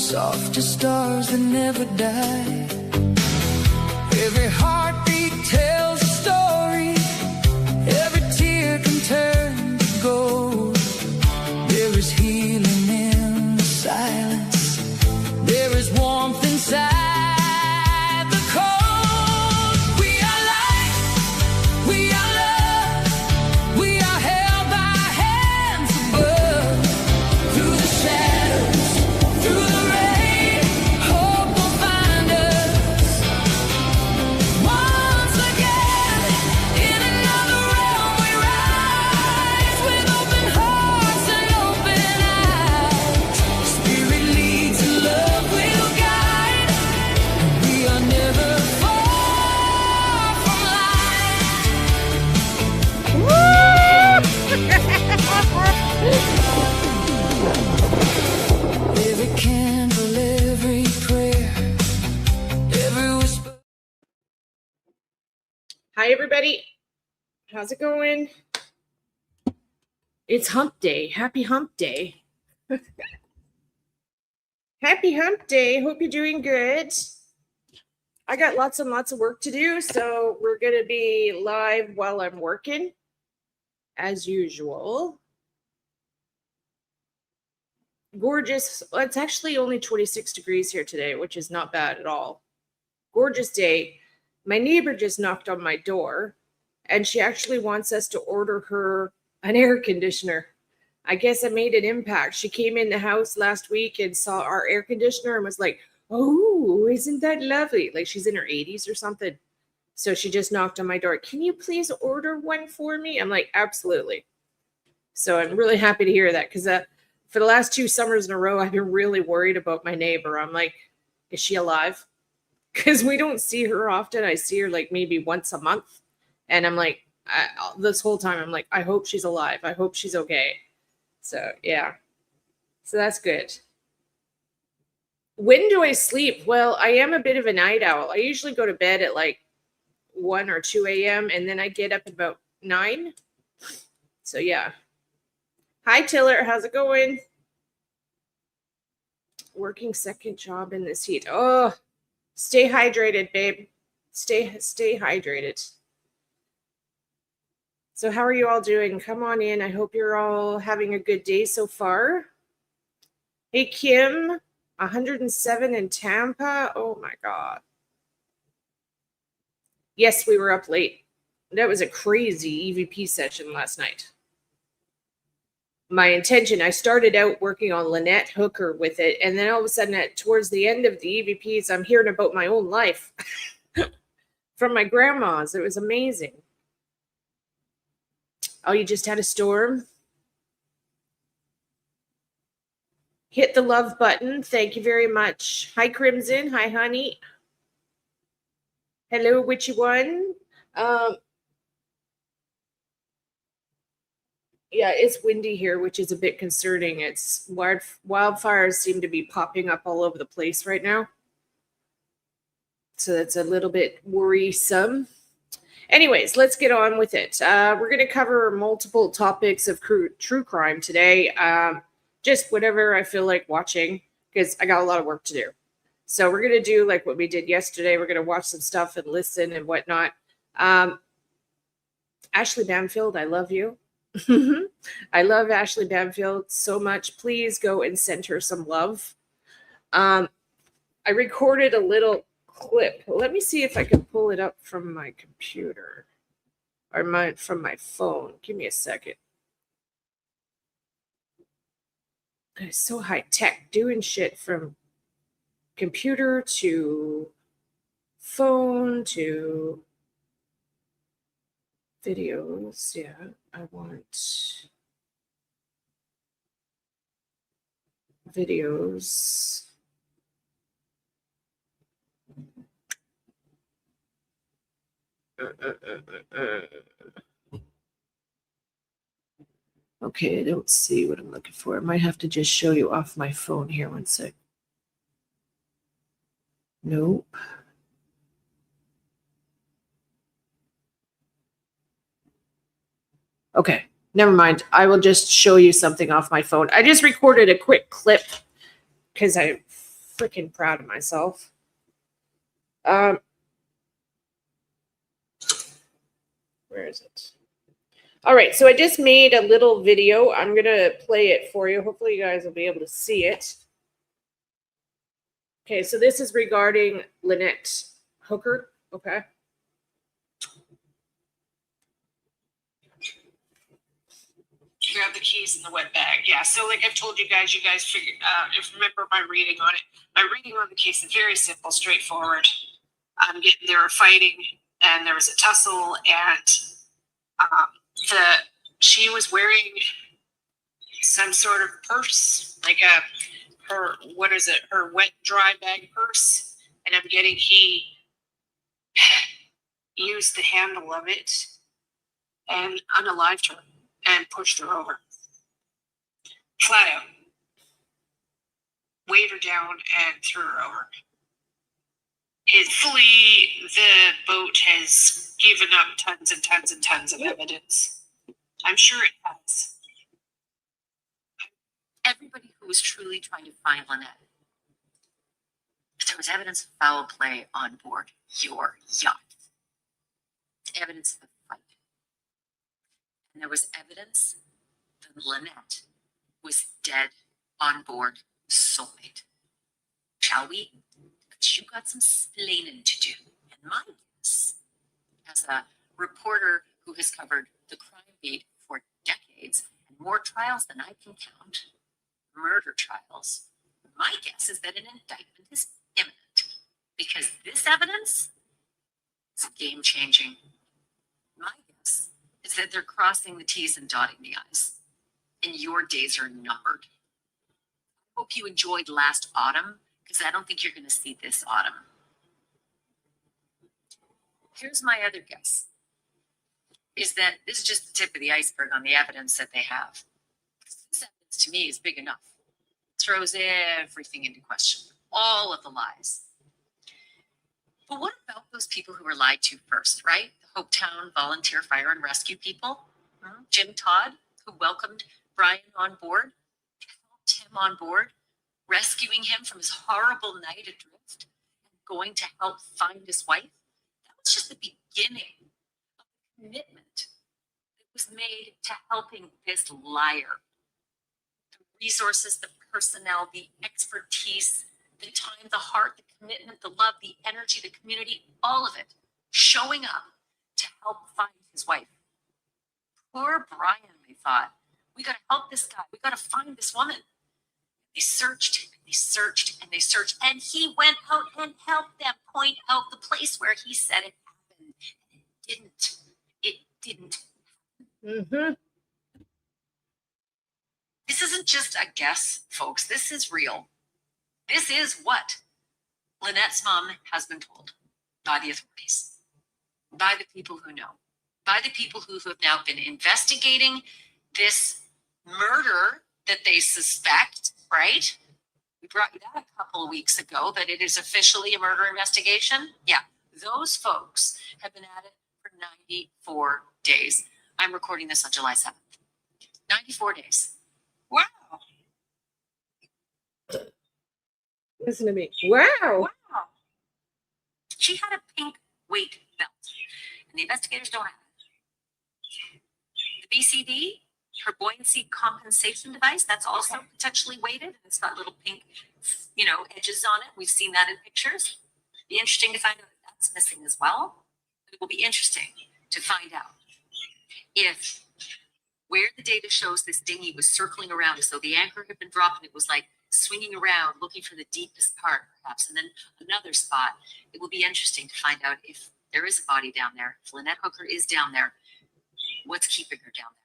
soft as stars that never die. Every heartbeat tells a story, every tear can turn to gold. There is healing in the silence, there is warmth inside. Hi, everybody. How's it going? It's hump day. Happy hump day. Happy hump day. Hope you're doing good. I got lots and lots of work to do, so we're going to be live while I'm working, as usual. Gorgeous. Well, it's actually only 26 degrees here today, which is not bad at all. Gorgeous day. My neighbor just knocked on my door, and she actually wants us to order her an air conditioner. I guess I made an impact. She came in the house last week and saw our air conditioner and was like, oh, isn't that lovely? Like she's in her 80s or something. So she just knocked on my door. Can you please order one for me? I'm like, absolutely. So I'm really happy to hear that because for the last 2 summers in a row, I've been really worried about my neighbor. I'm like, is she alive? Because we don't see her often. I see her like maybe once a month. And I'm like, this whole time, I'm like, I hope she's alive. I hope she's okay. So, yeah. So that's good. When do I sleep? Well, I am a bit of a night owl. I usually go to bed at like 1 or 2 a.m. and then I get up at about 9. So, yeah. Hi, Tiller. How's it going? Working second job in this heat. Oh, stay hydrated, babe. Stay hydrated. So how are you all doing? Come on in. I hope you're all having a good day so far. Hey, Kim, 107 in Tampa. Oh, my God. Yes, we were up late. That was a crazy EVP session last night. My intention, I started out working on Lynette Hooker with it, and then all of a sudden, towards the end of the EVPs, I'm hearing about my own life from my grandma's. It was amazing. Oh, you just had a storm? Hit the love button. Thank you very much. Hi, Crimson. Hi, honey. Hello, witchy one. Yeah, it's windy here, which is a bit concerning. It's wildfires seem to be popping up all over the place right now. So that's a little bit worrisome. Anyways, let's get on with it. We're going to cover multiple topics of true crime today. Just whatever I feel like watching, because I got a lot of work to do. So we're going to do like what we did yesterday. We're going to watch some stuff and listen and whatnot. Ashley Bamfield, I love you. I love Ashley Bamfield so much. Please go and send her some love. I recorded a little clip. Let me see if I can pull it up from my computer or from my phone. Give me a second. It's so high tech, doing shit from computer to phone to videos. Yeah, I want videos. Okay, I don't see what I'm looking for. I might have to just show you off my phone here. One sec. Nope. Okay, never mind. I will just show you something off my phone. I just recorded a quick clip because I freaking proud of myself. Where is it? All right, so I just made a little video. I'm going to play it for you. Hopefully you guys will be able to see it. Okay, so this is regarding Lynette Hooker, okay? Grab the keys in the wet bag. Yeah, so like I've told you guys figure, if remember my reading on it. My reading on the case is very simple, straightforward. They were fighting, and there was a tussle, and she was wearing some sort of purse, like her wet dry bag purse, and I'm getting he used the handle of it and unalived her and pushed her over. Flat out. Weighed her down and threw her over. Hopefully the boat has given up tons and tons and tons of evidence. I'm sure it has. Everybody who was truly trying to find Lynette, there was evidence of foul play on board your yacht. Evidence of a fight. And there was evidence that Lynette was dead on board soulmate. Shall we? But you got some splaining to do. And my guess, as a reporter who has covered the crime beat for decades and more trials than I can count, murder trials, my guess is that an indictment is imminent because this evidence is game changing. My guess is that they're crossing the T's and dotting the I's, and your days are numbered. I hope you enjoyed last autumn because I don't think you're going to see this autumn. Here's my other guess, is that this is just the tip of the iceberg on the evidence that they have. This evidence to me is big enough. It throws everything into question, all of the lies. But what about those people who were lied to first, right? The Hopetown volunteer fire and rescue people, Jim Todd, who welcomed Brian on board, helped him on board, rescuing him from his horrible night adrift, and going to help find his wife. That was just the beginning of the commitment that was made to helping this liar. The resources, the personnel, the expertise, the time, the heart, the commitment, the love, the energy, the community, all of it showing up to help find his wife. Poor Brian, they thought. We got to help this guy. We got to find this woman. They searched and they searched and they searched, and he went out and helped them point out the place where he said it happened. And it didn't. It didn't. Mm-hmm. This isn't just a guess, folks. This is real. This is what Lynette's mom has been told by the authorities, by the people who know, by the people who have now been investigating this murder that they suspect, right? We brought you that a couple of weeks ago, that it is officially a murder investigation. Yeah, those folks have been at it for 94 days. I'm recording this on July 7th. 94 days. Wow. Listen to me. Wow. Wow. She had a pink weight belt, and the investigators don't have it. The BCD, her buoyancy compensation device, that's also potentially weighted, and it's got little pink, edges on it. We've seen that in pictures. Be interesting to find out if that's missing as well. It will be interesting to find out if where the data shows this dinghy was circling around as though the anchor had been dropped and it was like swinging around looking for the deepest part, perhaps, and then another spot. It will be interesting to find out if there is a body down there, if Lynette Hooker is down there, what's keeping her down there?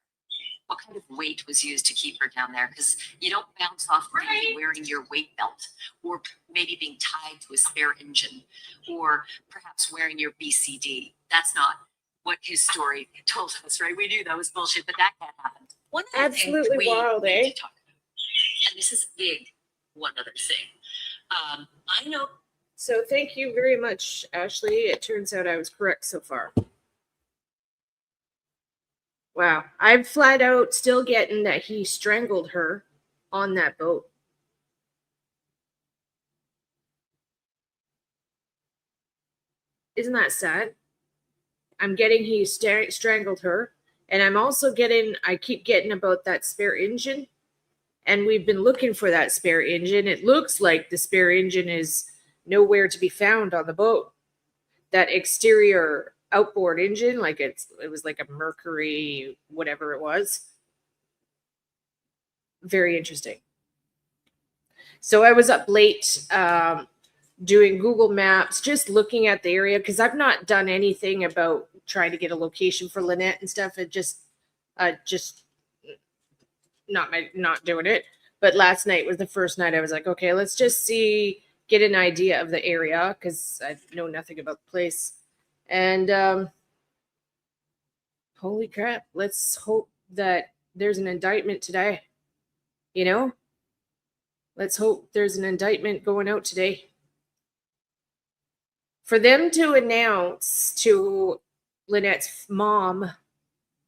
What kind of weight was used to keep her down there? Because you don't bounce off maybe wearing your weight belt, or maybe being tied to a spare engine, or perhaps wearing your BCD. That's not what his story told us, right? We knew that was bullshit, but that can't happen. One other Absolutely thing wild, we eh? need to talk about, and this is big, one other thing. I know. So thank you very much, Ashley. It turns out I was correct so far. Wow. I'm flat out still getting that he strangled her on that boat. Isn't that sad? I'm getting he strangled her. And I'm also getting, I keep getting about that spare engine. And we've been looking for that spare engine. It looks like the spare engine is nowhere to be found on the boat. That exterior outboard engine, like it was like a Mercury, whatever it was. Very interesting. So I was up late doing Google Maps, just looking at the area, because I've not done anything about trying to get a location for Lynette and stuff. It just not doing it. But last night was the first night I was like, okay, let's just get an idea of the area, because I know nothing about the place. And holy crap, let's hope that there's an indictment today. Let's hope there's an indictment going out today. For them to announce to Lynette's mom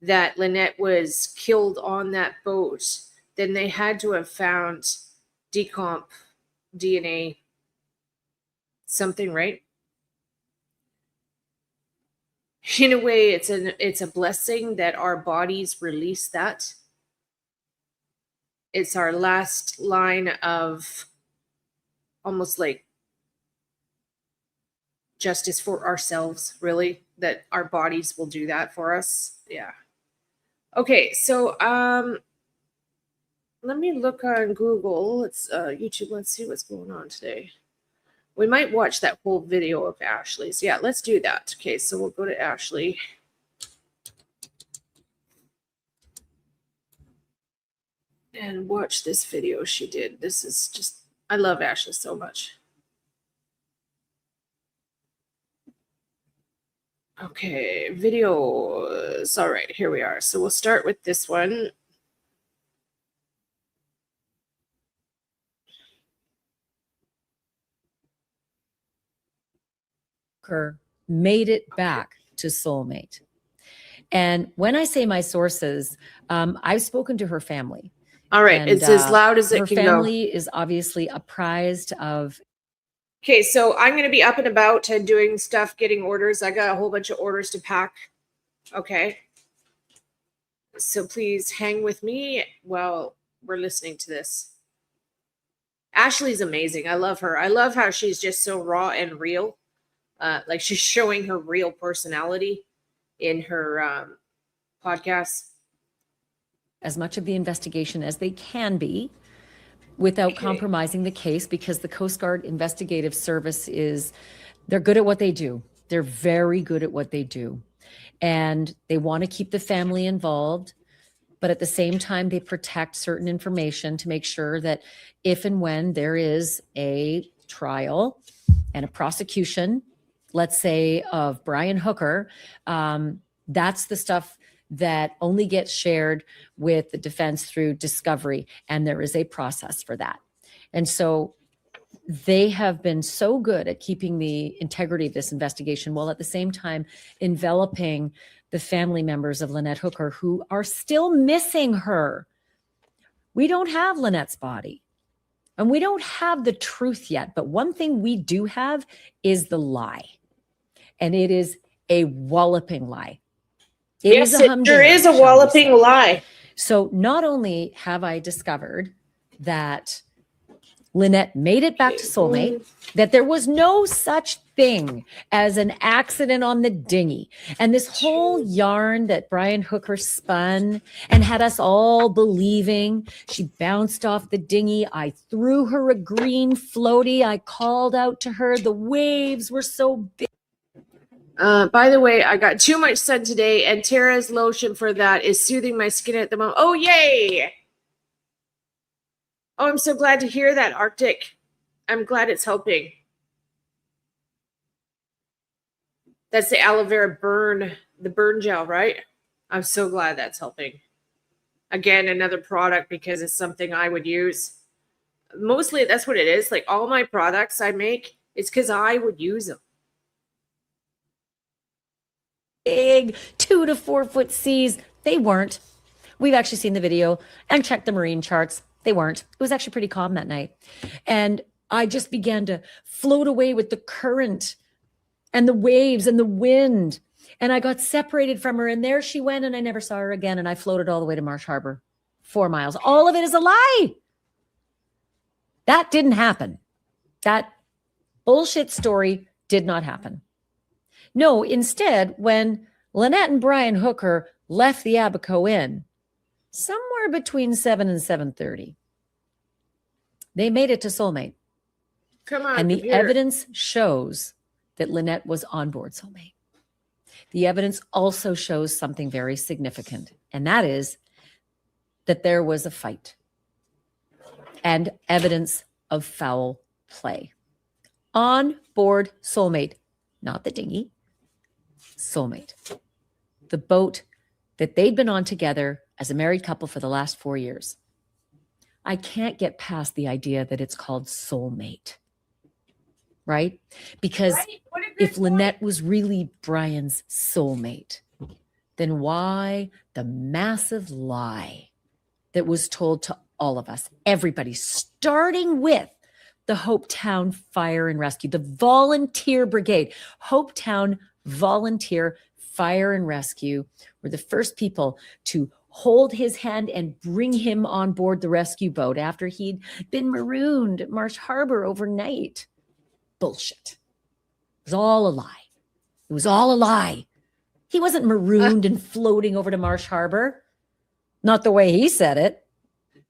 that Lynette was killed on that boat, then they had to have found decomp DNA something, right? In a way, it's a blessing that our bodies release that. It's our last line of almost like justice for ourselves, really, that our bodies will do that for us. Yeah. Okay, so let me look on Google. Let's YouTube. Let's see what's going on today. We might watch that whole video of Ashley's. Yeah, let's do that. Okay, so we'll go to Ashley. And watch this video she did. This is just, I love Ashley so much. Okay, videos. All right, here we are. So we'll start with this one. Made it back to soulmate. And when I say my sources, I've spoken to her family. All right, and, it's as loud as it can go. Her family is obviously apprised of. Okay, so I'm going to be up and about and doing stuff, getting orders. I got a whole bunch of orders to pack. Okay. So please hang with me while we're listening to this. Ashley's amazing. I love her. I love how she's just so raw and real. Like she's showing her real personality in her podcast. As much of the investigation as they can be without compromising the case, because the Coast Guard Investigative Service they're good at what they do. They're very good at what they do. And they want to keep the family involved, but at the same time, they protect certain information to make sure that if and when there is a trial and a prosecution, let's say of Brian Hooker, that's the stuff that only gets shared with the defense through discovery. And there is a process for that. And so they have been so good at keeping the integrity of this investigation, while at the same time enveloping the family members of Lynette Hooker who are still missing her. We don't have Lynette's body and we don't have the truth yet. But one thing we do have is the lie. And it is a walloping lie. There is a walloping lie. So not only have I discovered that Lynette made it back to soulmate, that there was no such thing as an accident on the dinghy, and this whole yarn that Brian Hooker spun and had us all believing she bounced off the dinghy. I threw her a green floaty. I called out to her. The waves were so big. By the way, I got too much sun today, and Tara's lotion for that is soothing my skin at the moment. Oh, yay! Oh, I'm so glad to hear that, Arctic. I'm glad it's helping. That's the aloe vera the burn gel, right? I'm so glad that's helping. Again, another product because it's something I would use. Mostly that's what it is. Like all my products I make, it's because I would use them. Big 2 to 4 foot seas. They weren't. We've actually seen the video and checked the marine charts. They weren't. It was actually pretty calm that night. And I just began to float away with the current and the waves and the wind. And I got separated from her, and there she went, and I never saw her again. And I floated all the way to Marsh Harbor, 4 miles. All of it is a lie. That didn't happen. That bullshit story did not happen. No, instead, when Lynette and Brian Hooker left the Abaco Inn, somewhere between 7 and 7:30, they made it to Soulmate. Come on, And the computer. evidence shows that Lynette was on board Soulmate. The evidence also shows something very significant, and that is that there was a fight and evidence of foul play on board Soulmate, not the dinghy, Soulmate, the boat that they'd been on together as a married couple for the last 4 years. I can't get past the idea that it's called Soulmate, right? Because Right? What a good if Lynette was really Brian's soulmate, then why the massive lie that was told to all of us, everybody, starting with the Hopetown Fire and Rescue, the volunteer brigade, Hopetown Volunteer Fire and Rescue were the first people to hold his hand and bring him on board the rescue boat after he'd been marooned at Marsh Harbor overnight. Bullshit. It was all a lie. It was all a lie. He wasn't marooned and floating over to Marsh Harbor. Not the way he said it.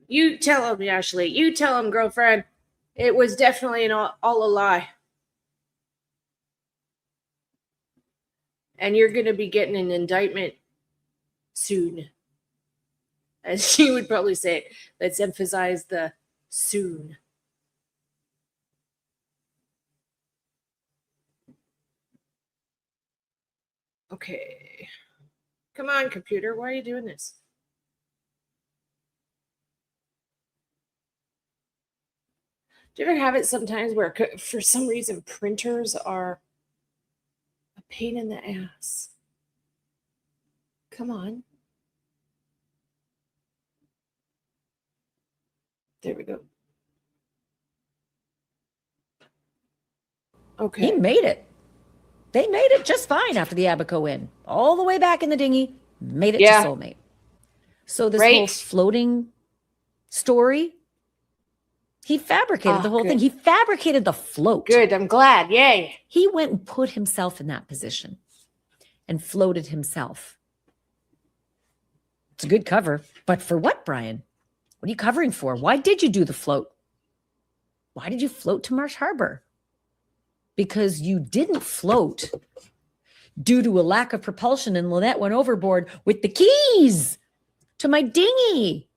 You tell him, Ashley. You tell him, girlfriend. It was definitely all a lie. And you're going to be getting an indictment soon. As she would probably say it. Let's emphasize the soon. Okay. Come on, computer. Why are you doing this? Do you ever have it sometimes where for some reason printers are a pain in the ass? Come on. There we go. Okay. He made it. They made it just fine after the Abaco Inn. All the way back in the dinghy, made it Yeah. to Soulmate. So this Right. whole floating story, he fabricated the whole good. thing. He fabricated the float. Good. I'm glad. Yay. He went and put himself in that position and floated himself. It's a good cover. But for what, Brian? What are you covering for? Why did you do the float? Why did you float to Marsh Harbor? Because you didn't float due to a lack of propulsion, and Lynette went overboard with the keys to my dinghy.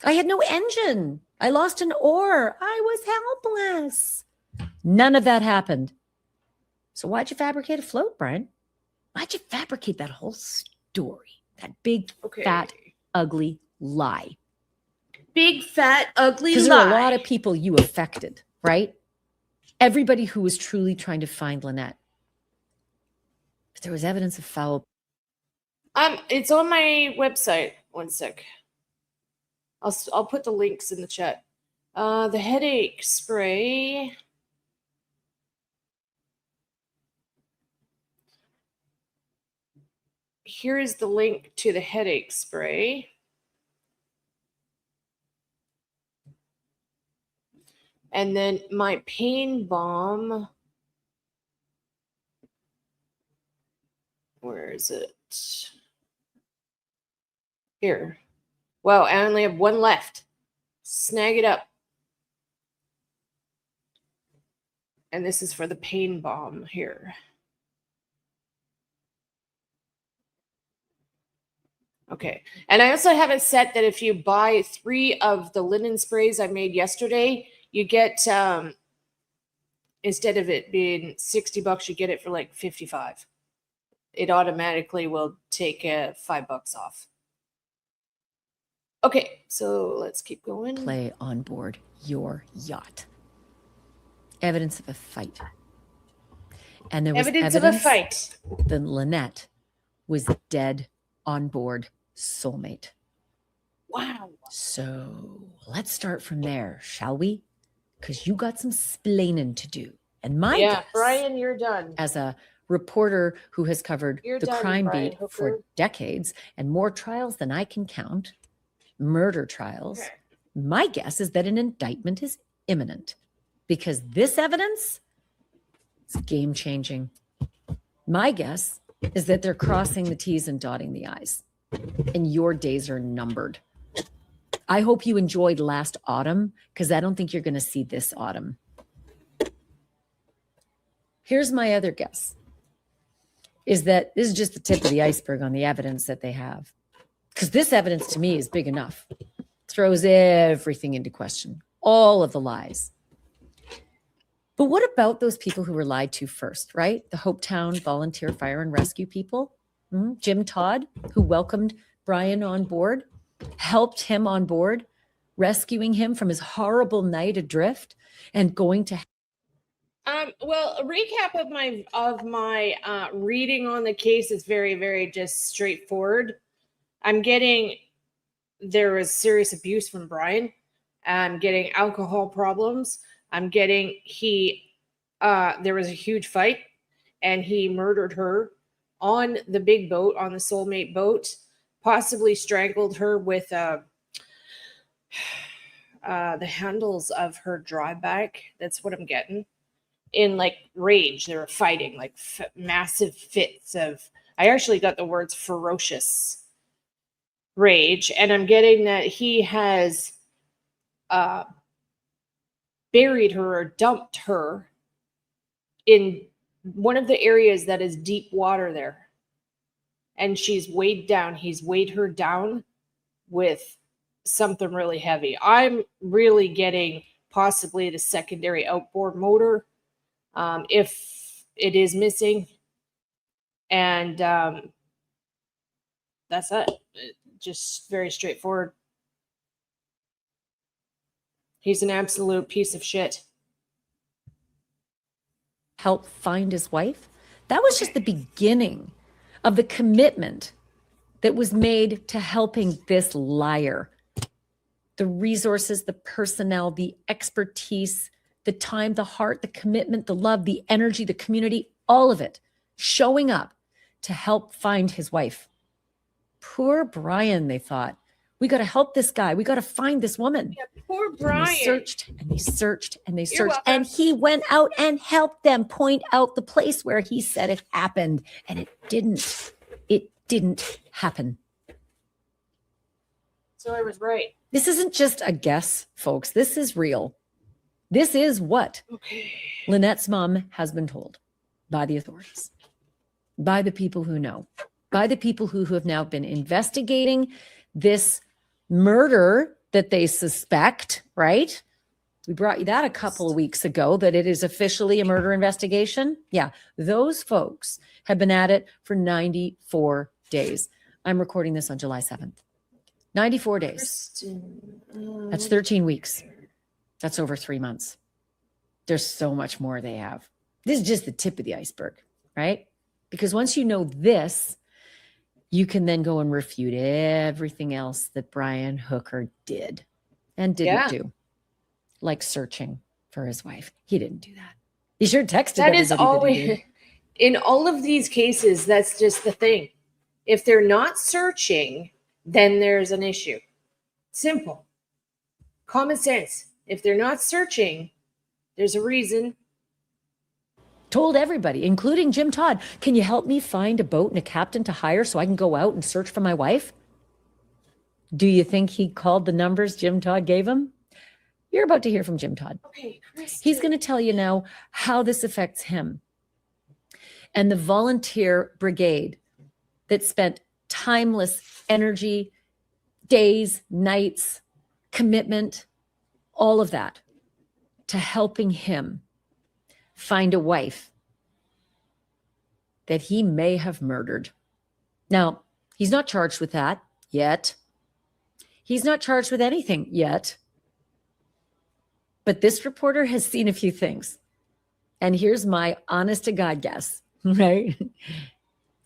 I had no engine. I lost an oar. I was helpless. None of that happened. So why'd you fabricate a float, Brian? Why'd you fabricate that whole story? That big, Okay. fat, ugly lie. Big, fat, ugly lie. Because there are a lot of people you affected, right? Everybody who was truly trying to find Lynette. But there was evidence of foul. It's on my website. One sec. I'll put the links in the chat. The headache spray. Here is the link to the headache spray. And then my pain balm. Where is it? Here. Wow, I only have one left. Snag it up. And this is for the pain balm here. Okay. And I also have it set that if you buy 3 of the linen sprays I made yesterday, you get, instead of it being $60, you get it for like 55. It automatically will take $5 off. Okay, so let's keep going. Play on board your yacht. Evidence of a fight. And there was Evidence of a fight. that Lynette was dead on board Soulmate. Wow. So let's start from there, shall we? Because you got some splaining to do. And my Yeah, guess, Brian, you're done. as a reporter who has covered You're the done, crime Brian beat Hooker. for decades and more trials than I can count, murder trials. Okay. My guess is that an indictment is imminent because this evidence is game changing. My guess is that they're crossing the T's and dotting the I's, and your days are numbered. I hope you enjoyed last autumn because I don't think you're going to see this autumn. Here's my other guess, is that this is just the tip of the iceberg on the evidence that they have. Because this evidence to me is big enough. Throws everything into question, all of the lies. But what about those people who were lied to first, right? The Hopetown volunteer fire and rescue people, Jim Todd, who welcomed Brian on board, helped him on board, rescuing him from his horrible night adrift and going to. Well, a recap of my reading on the case is very, very just straightforward. I'm getting there was serious abuse from Brian. I'm getting alcohol problems. I'm getting there was a huge fight and he murdered her on the big boat, on the soulmate boat, possibly strangled her with the handles of her dry bike. That's what I'm getting. In like rage, they were fighting like massive fits of. I actually got the words ferocious rage, and I'm getting that he has buried her or dumped her in one of the areas that is deep water there, and she's weighed down. He's weighed her down with something really heavy. I'm really getting possibly the secondary outboard motor. If it is missing, and that's it. Just very straightforward. He's an absolute piece of shit. Help find his wife. That was just the beginning of the commitment that was made to helping this liar. The resources, the personnel, the expertise, the time, the heart, the commitment, the love, the energy, the community, all of it showing up to help find his wife. Poor Brian, they thought. We got to help this guy. We got to find this woman. Yeah, poor Brian. And they searched and they searched and they You're searched. welcome. And he went out and helped them point out the place where he said it happened. And it didn't. It didn't happen. So I was right. This isn't just a guess, folks. This is real. This is what Lynette's mom has been told by the authorities, by the people who know, by the people who have now been investigating this murder that they suspect, right? We brought you that a couple of weeks ago, that it is officially a murder investigation. Yeah, those folks have been at it for 94 days. I'm recording this on July 7th. 94 days. That's 13 weeks. That's over 3 months. There's so much more they have. This is just the tip of the iceberg, right? Because once you know this, you can then go and refute everything else that Brian Hooker did and didn't do, like searching for his wife. He didn't do that. He sure texted That everybody is always, that he did. in all of these cases, that's just the thing. If they're not searching, then there's an issue. Simple. Common sense. If they're not searching, there's a reason. Told everybody, including Jim Todd, can you help me find a boat and a captain to hire so I can go out and search for my wife? Do you think he called the numbers Jim Todd gave him? You're about to hear from Jim Todd. Okay, Chris. He's going to tell you now how this affects him and the volunteer brigade that spent timeless energy, days, nights, commitment, all of that to helping him find a wife that he may have murdered. Now, he's not charged with that yet. He's not charged with anything yet. But this reporter has seen a few things. And here's my honest to God guess, right?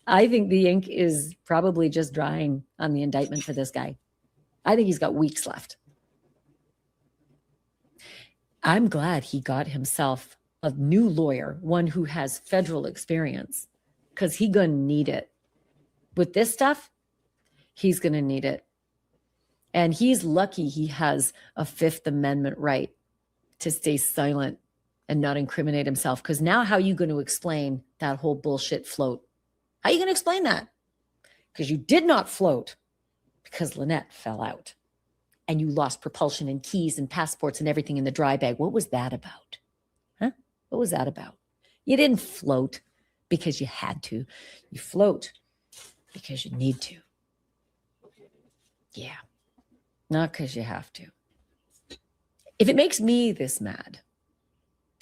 I think the ink is probably just drying on the indictment for this guy. I think he's got weeks left. I'm glad he got himself a new lawyer, one who has federal experience. because he's going to need it. With this stuff, he's going to need it. And he's lucky he has a Fifth Amendment right to stay silent and not incriminate himself. Because now how are you going to explain that whole bullshit float? How are you going to explain that? Because you did not float because Lynette fell out and you lost propulsion and keys and passports and everything in the dry bag. What was that about? Huh? What was that about? You didn't float because you had to. You float because you need to. Yeah. Not because you have to. If it makes me this mad,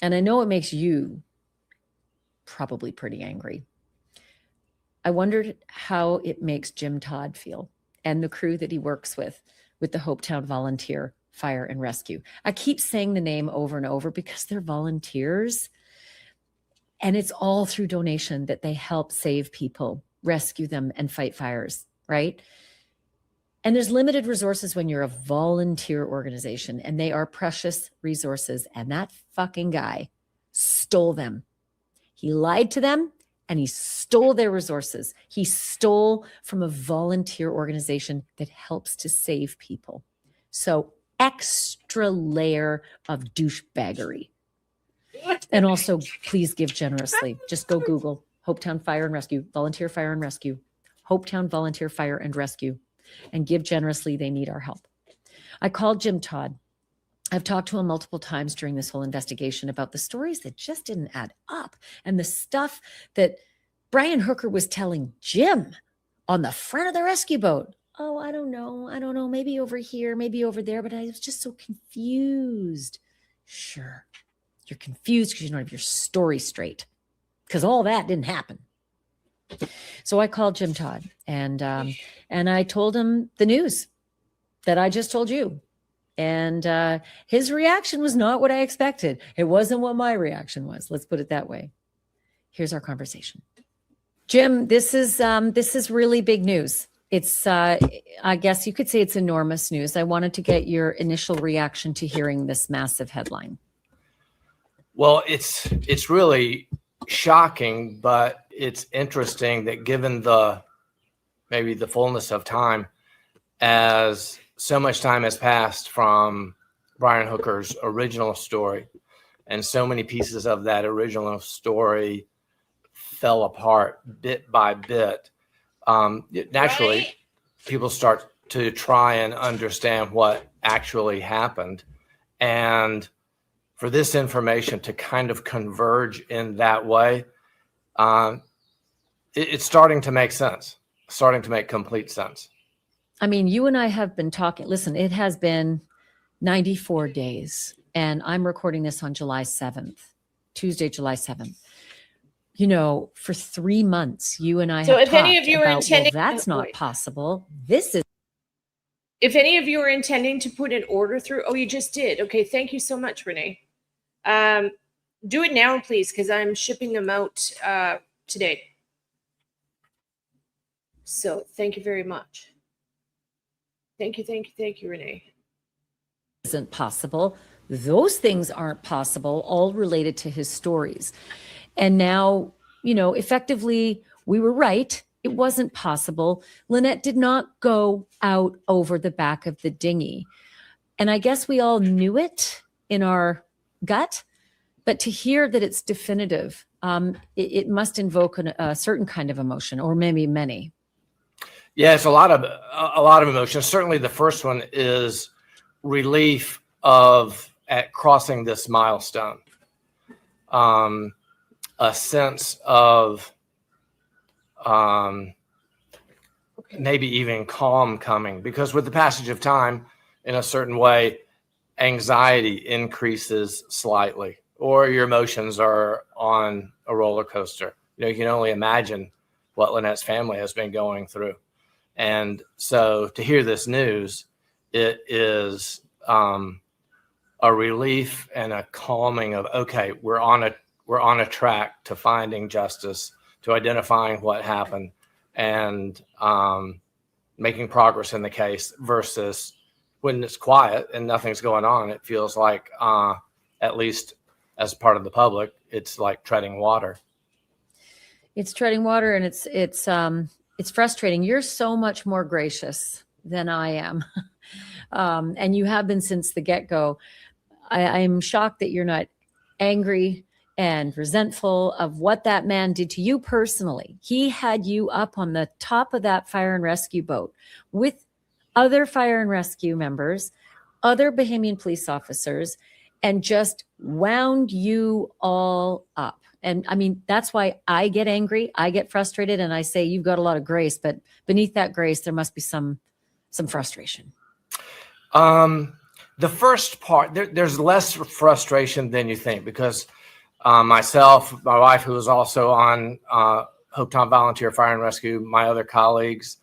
and I know it makes you probably pretty angry, I wondered how it makes Jim Todd feel and the crew that he works with the Hopetown Volunteer Fire and Rescue. I keep saying the name over and over because they're volunteers, and it's all through donation that they help save people, rescue them, and fight fires, right? And there's limited resources when you're a volunteer organization, and they are precious resources. And that fucking guy stole them. He lied to them and he stole their resources. He stole from a volunteer organization that helps to save people. So extra layer of douchebaggery. And also, please give generously. Just go Google Hopetown Fire and Rescue, Volunteer Fire and Rescue, Hopetown Volunteer Fire and Rescue, and give generously. They need our help. I called Jim Todd. I've talked to him multiple times during this whole investigation about the stories that just didn't add up and the stuff that Brian Hooker was telling Jim on the front of the rescue boat. Oh, I don't know. Maybe over here, maybe over there, but I was just so confused. Sure. You're confused because you don't have your story straight, because all that didn't happen. So I called Jim Todd and I told him the news that I just told you. And his reaction was not what I expected. It wasn't what my reaction was. Let's put it that way. Here's our conversation. Jim, this is really big news. It's, I guess you could say it's enormous news. I wanted to get your initial reaction to hearing this massive headline. Well, it's really shocking, but it's interesting that given maybe the fullness of time, as so much time has passed from Brian Hooker's original story, and so many pieces of that original story fell apart bit by bit. Naturally, people start to try and understand what actually happened. And for this information to kind of converge in that way, it's starting to make sense, starting to make complete sense. I mean, you and I have been talking. Listen, it has been 94 days, and I'm recording this on July 7th, Tuesday, July 7th. You know, for 3 months, you and I have if talked any of you are about, intending, well, that's not possible. This is. If any of you are intending to put an order through, oh, you just did. Okay, thank you so much, Renee. Do it now, please, because I'm shipping them out today. So thank you very much. Thank you, Renee. Isn't possible. Those things aren't possible, all related to his stories. And now, you know, effectively, we were right. It wasn't possible. Lynette did not go out over the back of the dinghy. And I guess we all knew it in our gut, but to hear that it's definitive, it must invoke a certain kind of emotion, or maybe many. Yeah, it's a lot of emotions. Certainly the first one is relief at crossing this milestone. A sense of maybe even calm coming, because with the passage of time, in a certain way, anxiety increases slightly, or your emotions are on a roller coaster. You know, you can only imagine what Lynette's family has been going through. And so to hear this news, it is a relief and a calming of, okay, we're on a track to finding justice, to identifying what happened, and making progress in the case, versus when it's quiet and nothing's going on, it feels like, at least as part of the public, it's like treading water. It's treading water, and it's frustrating. You're so much more gracious than I am. And you have been since the get-go. I'm shocked that you're not angry and resentful of what that man did to you personally. He had you up on the top of that fire and rescue boat with other fire and rescue members, other Bahamian police officers, and just wound you all up. And I mean, that's why I get angry, I get frustrated, and I say, you've got a lot of grace, but beneath that grace, there must be some frustration. The first part, there's less frustration than you think, because myself, my wife, who was also on Hopetown Volunteer Fire and Rescue, my other colleagues,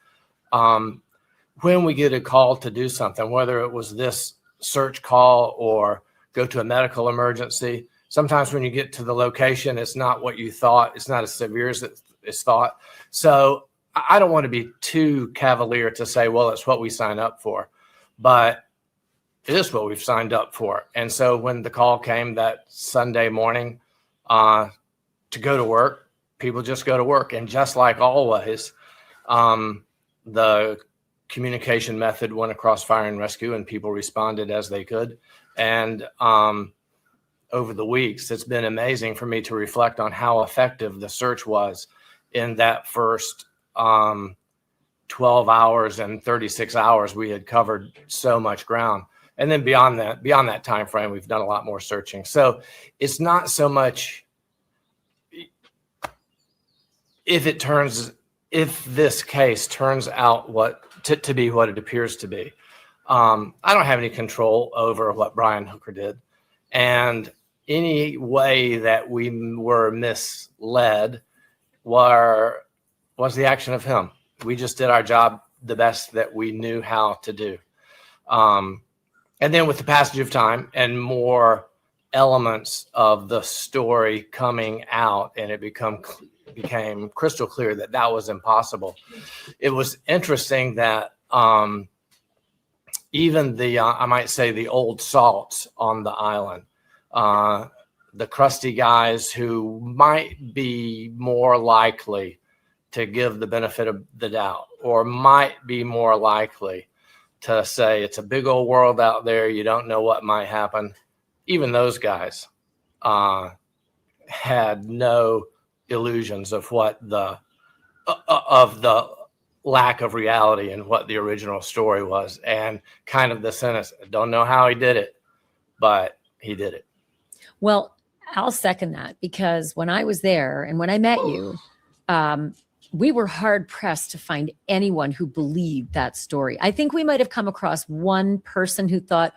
when we get a call to do something, whether it was this search call or go to a medical emergency, sometimes when you get to the location, it's not what you thought. It's not as severe as it's thought. So I don't want to be too cavalier to say, well, it's what we signed up for, but it is what we've signed up for. And so when the call came that Sunday morning to go to work, people just go to work. And just like always, the communication method went across fire and rescue, and people responded as they could. And over the weeks, it's been amazing for me to reflect on how effective the search was in that first 12 hours and 36 hours. We had covered so much ground. And then beyond that time frame, we've done a lot more searching. So it's not so much if this case turns out to be what it appears to be. I don't have any control over what Brian Hooker did. And any way that we were misled was the action of him. We just did our job the best that we knew how to do. And then with the passage of time and more elements of the story coming out, and it became crystal clear that was impossible. It was interesting that even I might say the old salts on the island, the crusty guys who might be more likely to give the benefit of the doubt, or might be more likely to say it's a big old world out there, you don't know what might happen. Even those guys had no illusions of what the lack of reality and what the original story was, and kind of the sentence, don't know how he did it, but he did it. Well, I'll second that, because when I was there and when I met you, we were hard pressed to find anyone who believed that story. I think we might have come across one person who thought,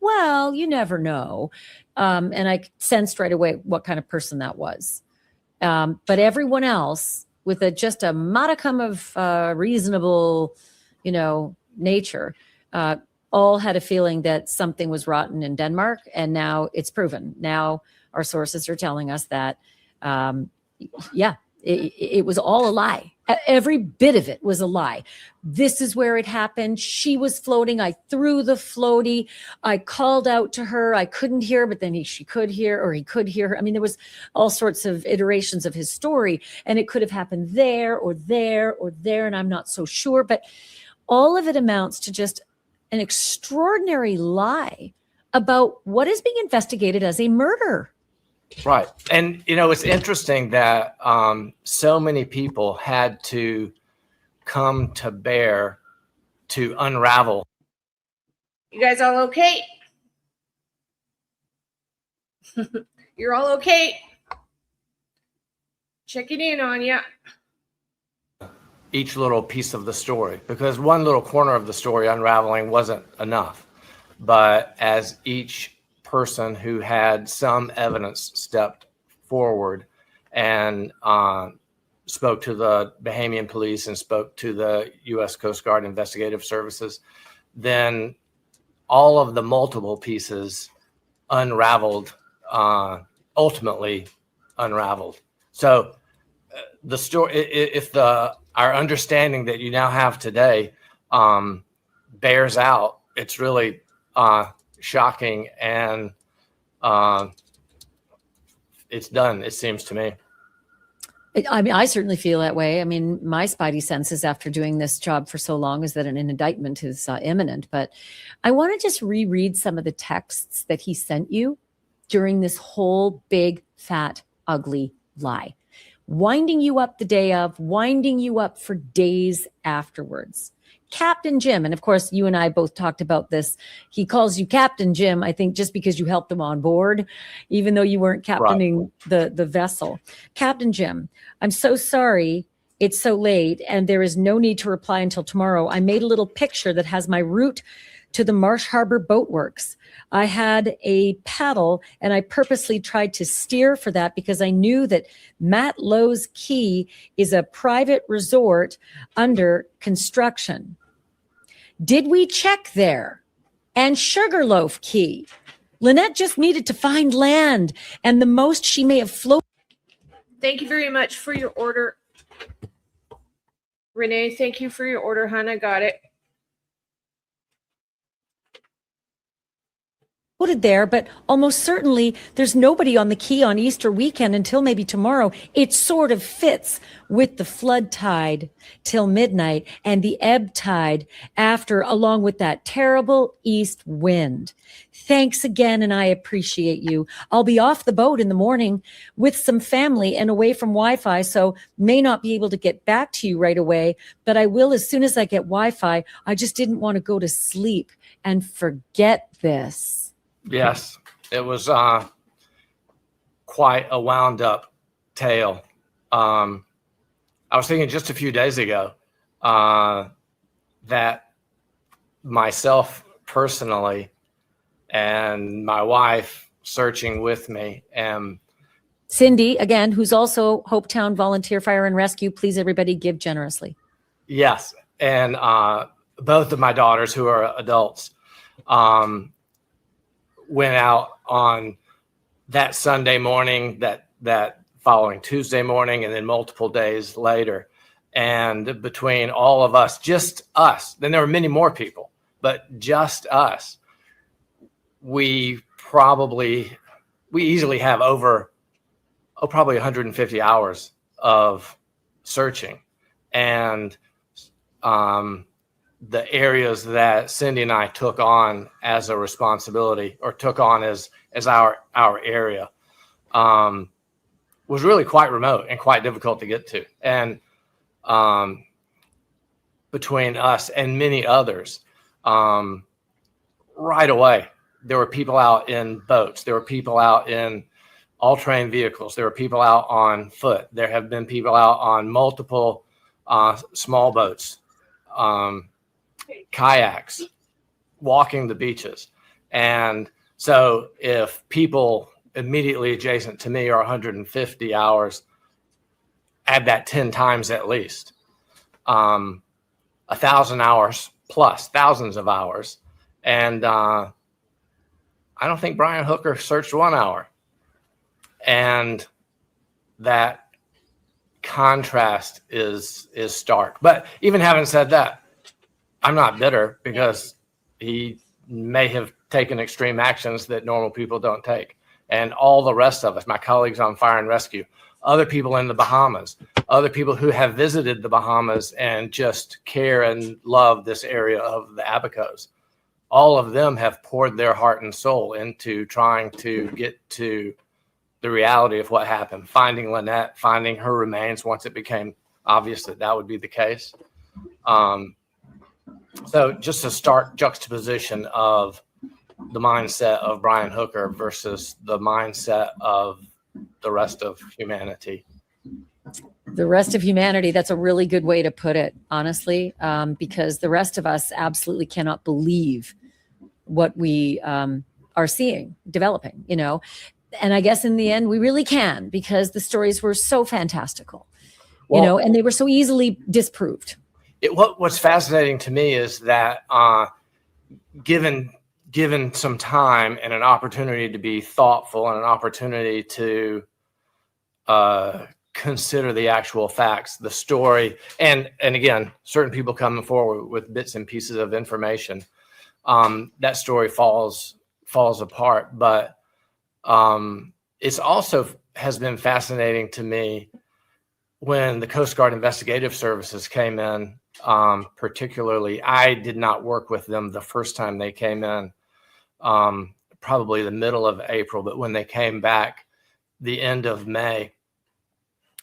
well, you never know. And I sensed right away what kind of person that was. But everyone else, with just a modicum of reasonable, nature, all had a feeling that something was rotten in Denmark, and now it's proven. Now our sources are telling us that, it was all a lie. Every bit of it was a lie. This is where it happened. She was floating. I threw the floaty. I called out to her. I couldn't hear, but then she could hear, or he could hear her. I mean, there was all sorts of iterations of his story, and it could have happened there or there or there, and I'm not so sure. But all of it amounts to just an extraordinary lie about what is being investigated as a murder. Right. And, it's interesting that so many people had to come to bear to unravel. You guys all okay? You're all okay? Checking in on you. Each little piece of the story, because one little corner of the story unraveling wasn't enough. But as each person who had some evidence stepped forward and spoke to the Bahamian police and spoke to the U.S. Coast Guard investigative services, then all of the multiple pieces unraveled, ultimately unraveled. So the story, if our understanding that you now have today bears out, it's really shocking, and it's done, it seems to me. I mean, I certainly feel that way. I mean, my spidey senses after doing this job for so long is that an indictment is imminent. But I want to just reread some of the texts that he sent you during this whole big, fat, ugly lie, winding you up the day of, winding you up for days afterwards. Captain Jim, and of course, you and I both talked about this. He calls you Captain Jim, I think, just because you helped him on board, even though you weren't captaining the vessel. Captain Jim, I'm so sorry it's so late and there is no need to reply until tomorrow. I made a little picture that has my route to the Marsh Harbor Boat Works. I had a paddle and I purposely tried to steer for that because I knew that Matt Lowe's Key is a private resort under construction. Did we check there? And Sugarloaf Key. Lynette just needed to find land, and the most she may have floated. Thank you very much for your order. Renee, thank you for your order, hon. I got it. There, but almost certainly there's nobody on the Key on Easter weekend until maybe tomorrow. It sort of fits with the flood tide till midnight and the ebb tide after, along with that terrible east wind. Thanks again, and I appreciate you. I'll be off the boat in the morning with some family and away from Wi-Fi, so may not be able to get back to you right away, but I will as soon as I get Wi-Fi. I just didn't want to go to sleep and forget this. Yes, it was quite a wound up tale. I was thinking just a few days ago that myself personally and my wife searching with me and Cindy, again, who's also Hopetown Volunteer Fire and Rescue. Please, everybody, give generously. Yes, and both of my daughters, who are adults, went out on that Sunday morning, that following Tuesday morning, and then multiple days later. And between all of us, just us, then there were many more people, but just us, we easily have over, probably 150 hours of searching. And the areas that Cindy and I took on as a responsibility, or took on as our area, was really quite remote and quite difficult to get to. And between us and many others, right away, there were people out in boats. There were people out in all-terrain vehicles. There were people out on foot. There have been people out on multiple small boats, kayaks, walking the beaches. And so if people immediately adjacent to me are 150 hours, add that 10 times at least, 1,000 hours plus, thousands of hours. And I don't think Brian Hooker searched 1 hour. And that contrast is stark. But even having said that, I'm not bitter, because he may have taken extreme actions that normal people don't take. And all the rest of us, my colleagues on fire and rescue, other people in the Bahamas, other people who have visited the Bahamas and just care and love this area of the Abacos, all of them have poured their heart and soul into trying to get to the reality of what happened, finding Lynette, finding her remains once it became obvious that that would be the case. So just a stark juxtaposition of the mindset of Brian Hooker versus the mindset of the rest of humanity. The rest of humanity, that's a really good way to put it, honestly, because the rest of us absolutely cannot believe what we are seeing, developing, you know. And I guess in the end, we really can, because the stories were so fantastical, you know, and they were so easily disproved. What's fascinating to me is that given some time and an opportunity to be thoughtful and an opportunity to consider the actual facts, the story, and again, certain people coming forward with bits and pieces of information, that story falls apart. But it's also has been fascinating to me when the Coast Guard Investigative Services came in, particularly, I did not work with them the first time they came in, probably the middle of April, but when they came back the end of May,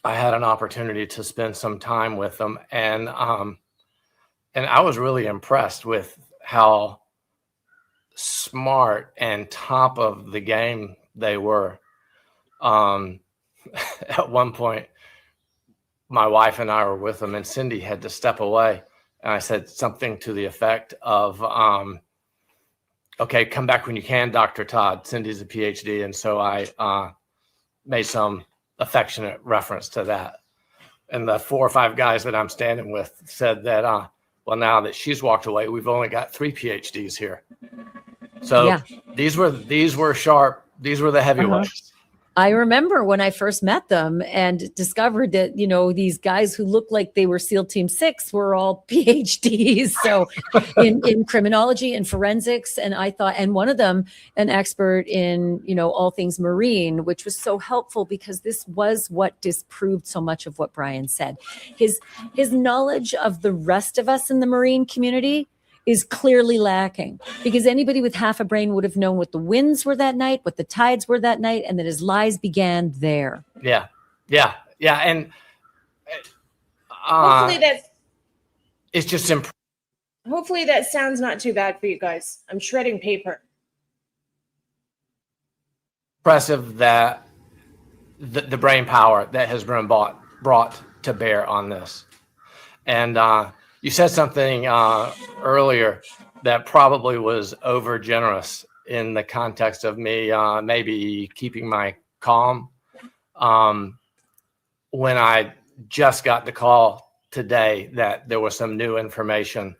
I had an opportunity to spend some time with them, and I was really impressed with how smart and top of the game they were. At one point, my wife and I were with them, and Cindy had to step away, and I said something to the effect of, okay, come back when you can, Dr. Todd. Cindy's a PhD, and so I made some affectionate reference to that. And the 4 or 5 guys that I'm standing with said that, well, now that she's walked away, we've only got 3 PhDs here. So Yeah. these were sharp. These were the heavyweights. I remember when I first met them and discovered that, these guys who looked like they were SEAL Team 6 were all PhDs. So in criminology and forensics. And I thought, and one of them, an expert in, all things marine, which was so helpful because this was what disproved so much of what Brian said. His knowledge of the rest of us in the marine community is clearly lacking, because anybody with half a brain would have known what the winds were that night, what the tides were that night, and that his lies began there. Yeah. And Hopefully it's just hopefully that sounds not too bad for you guys. I'm shredding paper. impressive that the brain power that has been brought to bear on this. And you said something earlier that probably was over generous in the context of me maybe keeping my calm. When I just got the call today that there was some new information,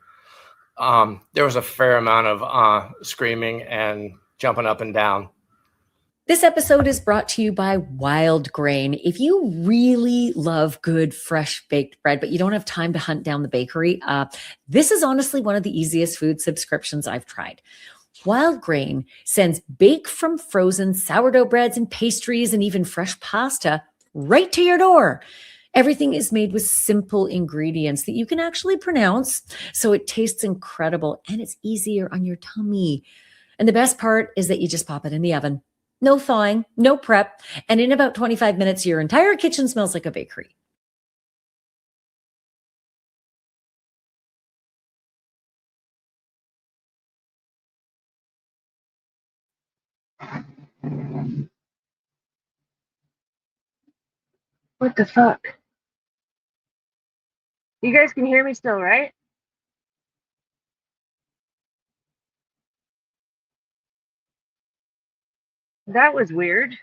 there was a fair amount of screaming and jumping up and down. This episode is brought to you by Wild Grain. If you really love good, fresh baked bread, but you don't have time to hunt down the bakery, this is honestly one of the easiest food subscriptions I've tried. Wild Grain sends bake from frozen sourdough breads and pastries and even fresh pasta right to your door. Everything is made with simple ingredients that you can actually pronounce, so it tastes incredible and it's easier on your tummy. And the best part is that you just pop it in the oven. No thawing, no prep, and in about 25 minutes, your entire kitchen smells like a bakery. What the fuck? You guys can hear me still, right? That was weird.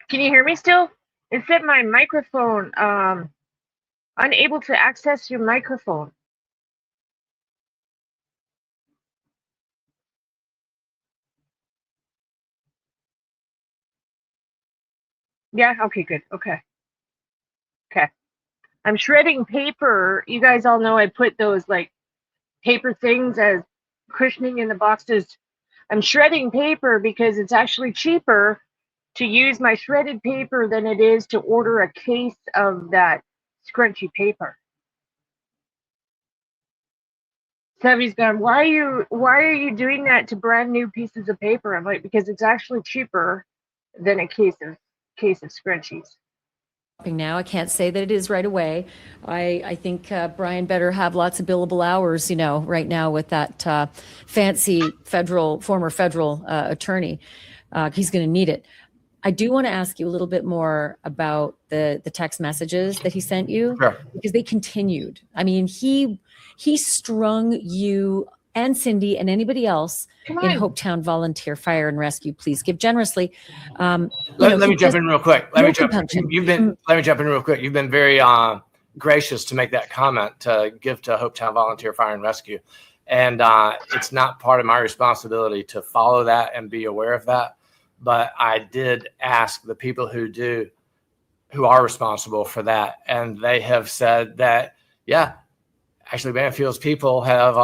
Can you hear me still? It said my microphone, unable to access your microphone. Yeah, okay, good. Okay. I'm shredding paper. You guys all know I put those like paper things as cushioning in the boxes. I'm shredding paper because it's actually cheaper to use my shredded paper than it is to order a case of that scrunchy paper. Savvy's gone, why are you doing that to brand new pieces of paper? I'm like, because it's actually cheaper than a case of scrunchies. Now, I can't say that it is right away. I think Brian better have lots of billable hours, right now with that fancy former federal attorney. He's going to need it. I do want to ask you a little bit more about the text messages that he sent you, Sure. Because they continued. I mean, he strung you and Cindy and anybody else in Hopetown Volunteer Fire and Rescue. Please give generously. Let me jump in real quick. Let me jump in real quick. You've been very gracious to make that comment to give to Hopetown Volunteer Fire and Rescue. And it's not part of my responsibility to follow that and be aware of that. But I did ask the people who are responsible for that. And they have said that, yeah, actually Banfield's people have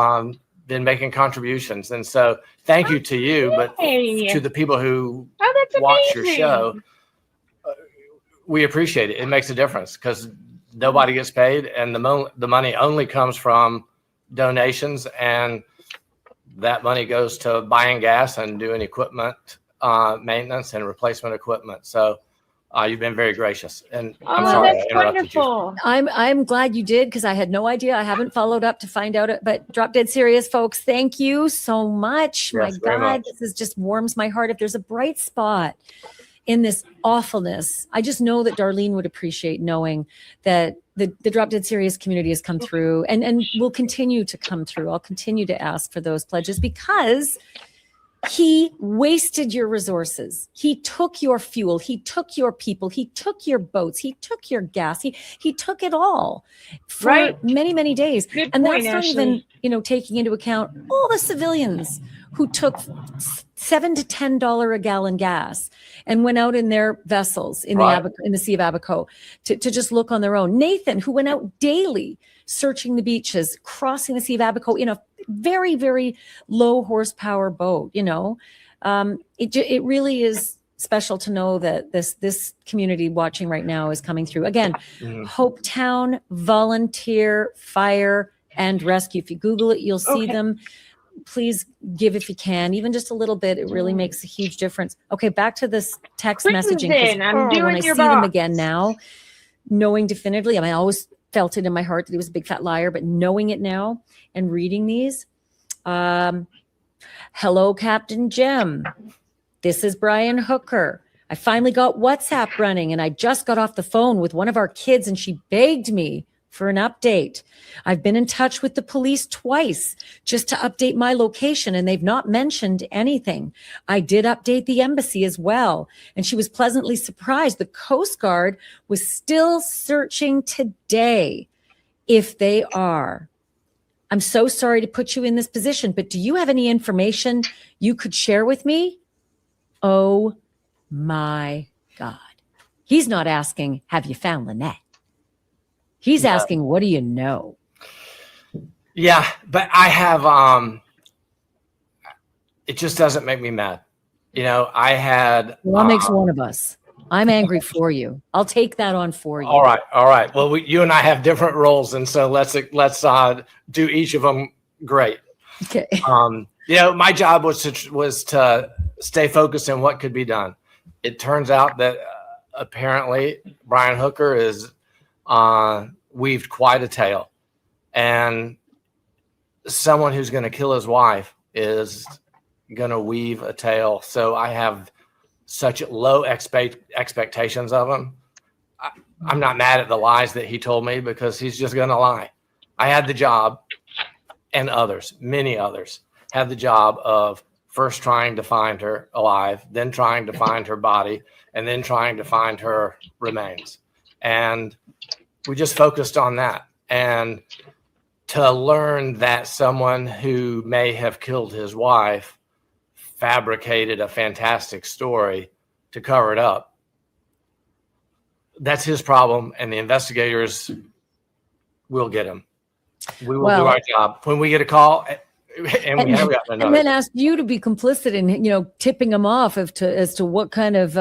been making contributions. And so thank you to you, but to the people who watch your show, we appreciate it. It makes a difference because nobody gets paid, and the money only comes from donations, and that money goes to buying gas and doing equipment maintenance and replacement equipment. So you've been very gracious, and I'm sorry that's I interrupted you. wonderful. I'm glad you did, because I had no idea. I haven't followed up to find out it, but Drop Dead Serious folks, thank you so much. Yes, My very God, much. this is just warms my heart. If there's a bright spot in this awfulness, I just know that Darlene would appreciate knowing that the Drop Dead Serious community has come through and will continue to come through. I'll continue to ask for those pledges because he wasted your resources. He took your fuel. He took your people. He took your boats. He took your gas. He took it all for Right. many, many days. Good And point, that's not Ashley. even, taking into account all the civilians who took $7 to $10 a gallon gas and went out in their vessels in Right. in the Sea of Abaco to just look on their own. Nathan, who went out daily searching the beaches, crossing the Sea of Abaco in a very, very low horsepower boat. It really is special to know that this community watching right now is coming through. Again, Mhm. Hopetown Volunteer Fire and Rescue. If you Google it, you'll see Okay. them. Please give if you can, even just a little bit. It really makes a huge difference. Okay, back to this text messaging. 'Cause, Crimson, I'm when doing I your see them box. again now, knowing definitively, I always felt it in my heart that he was a big fat liar, but knowing it now and reading these, hello, Captain Jim. This is Brian Hooker. I finally got WhatsApp running and I just got off the phone with one of our kids and she begged me for an update. I've been in touch with the police twice just to update my location and they've not mentioned anything. I did update the embassy as well. And she was pleasantly surprised. The Coast Guard was still searching today. If they are, I'm so sorry to put you in this position, but do you have any information you could share with me? Oh my God. He's not asking, have you found Lynette? He's asking, what do you know? Yeah, but I have it just doesn't make me mad. I had Well, that makes one of us. I'm angry for you. I'll take that on for you. all right. Well, you and I have different roles, and so let's do each of them great. Okay. My job was to stay focused on what could be done. It turns out that apparently Brian Hooker is weaved quite a tale, and someone who's going to kill his wife is going to weave a tale. So I have such low expectations of him. I'm not mad at the lies that he told me because he's just going to lie. I had the job, and many others, had the job of first trying to find her alive, then trying to find her body, and then trying to find her remains. And we just focused on that. And to learn that someone who may have killed his wife fabricated a fantastic story to cover it up, that's his problem, and the investigators will get him. We will do our job. When we get a call, and we have gotten another. And then ask you to be complicit in, tipping them off as to what kind of,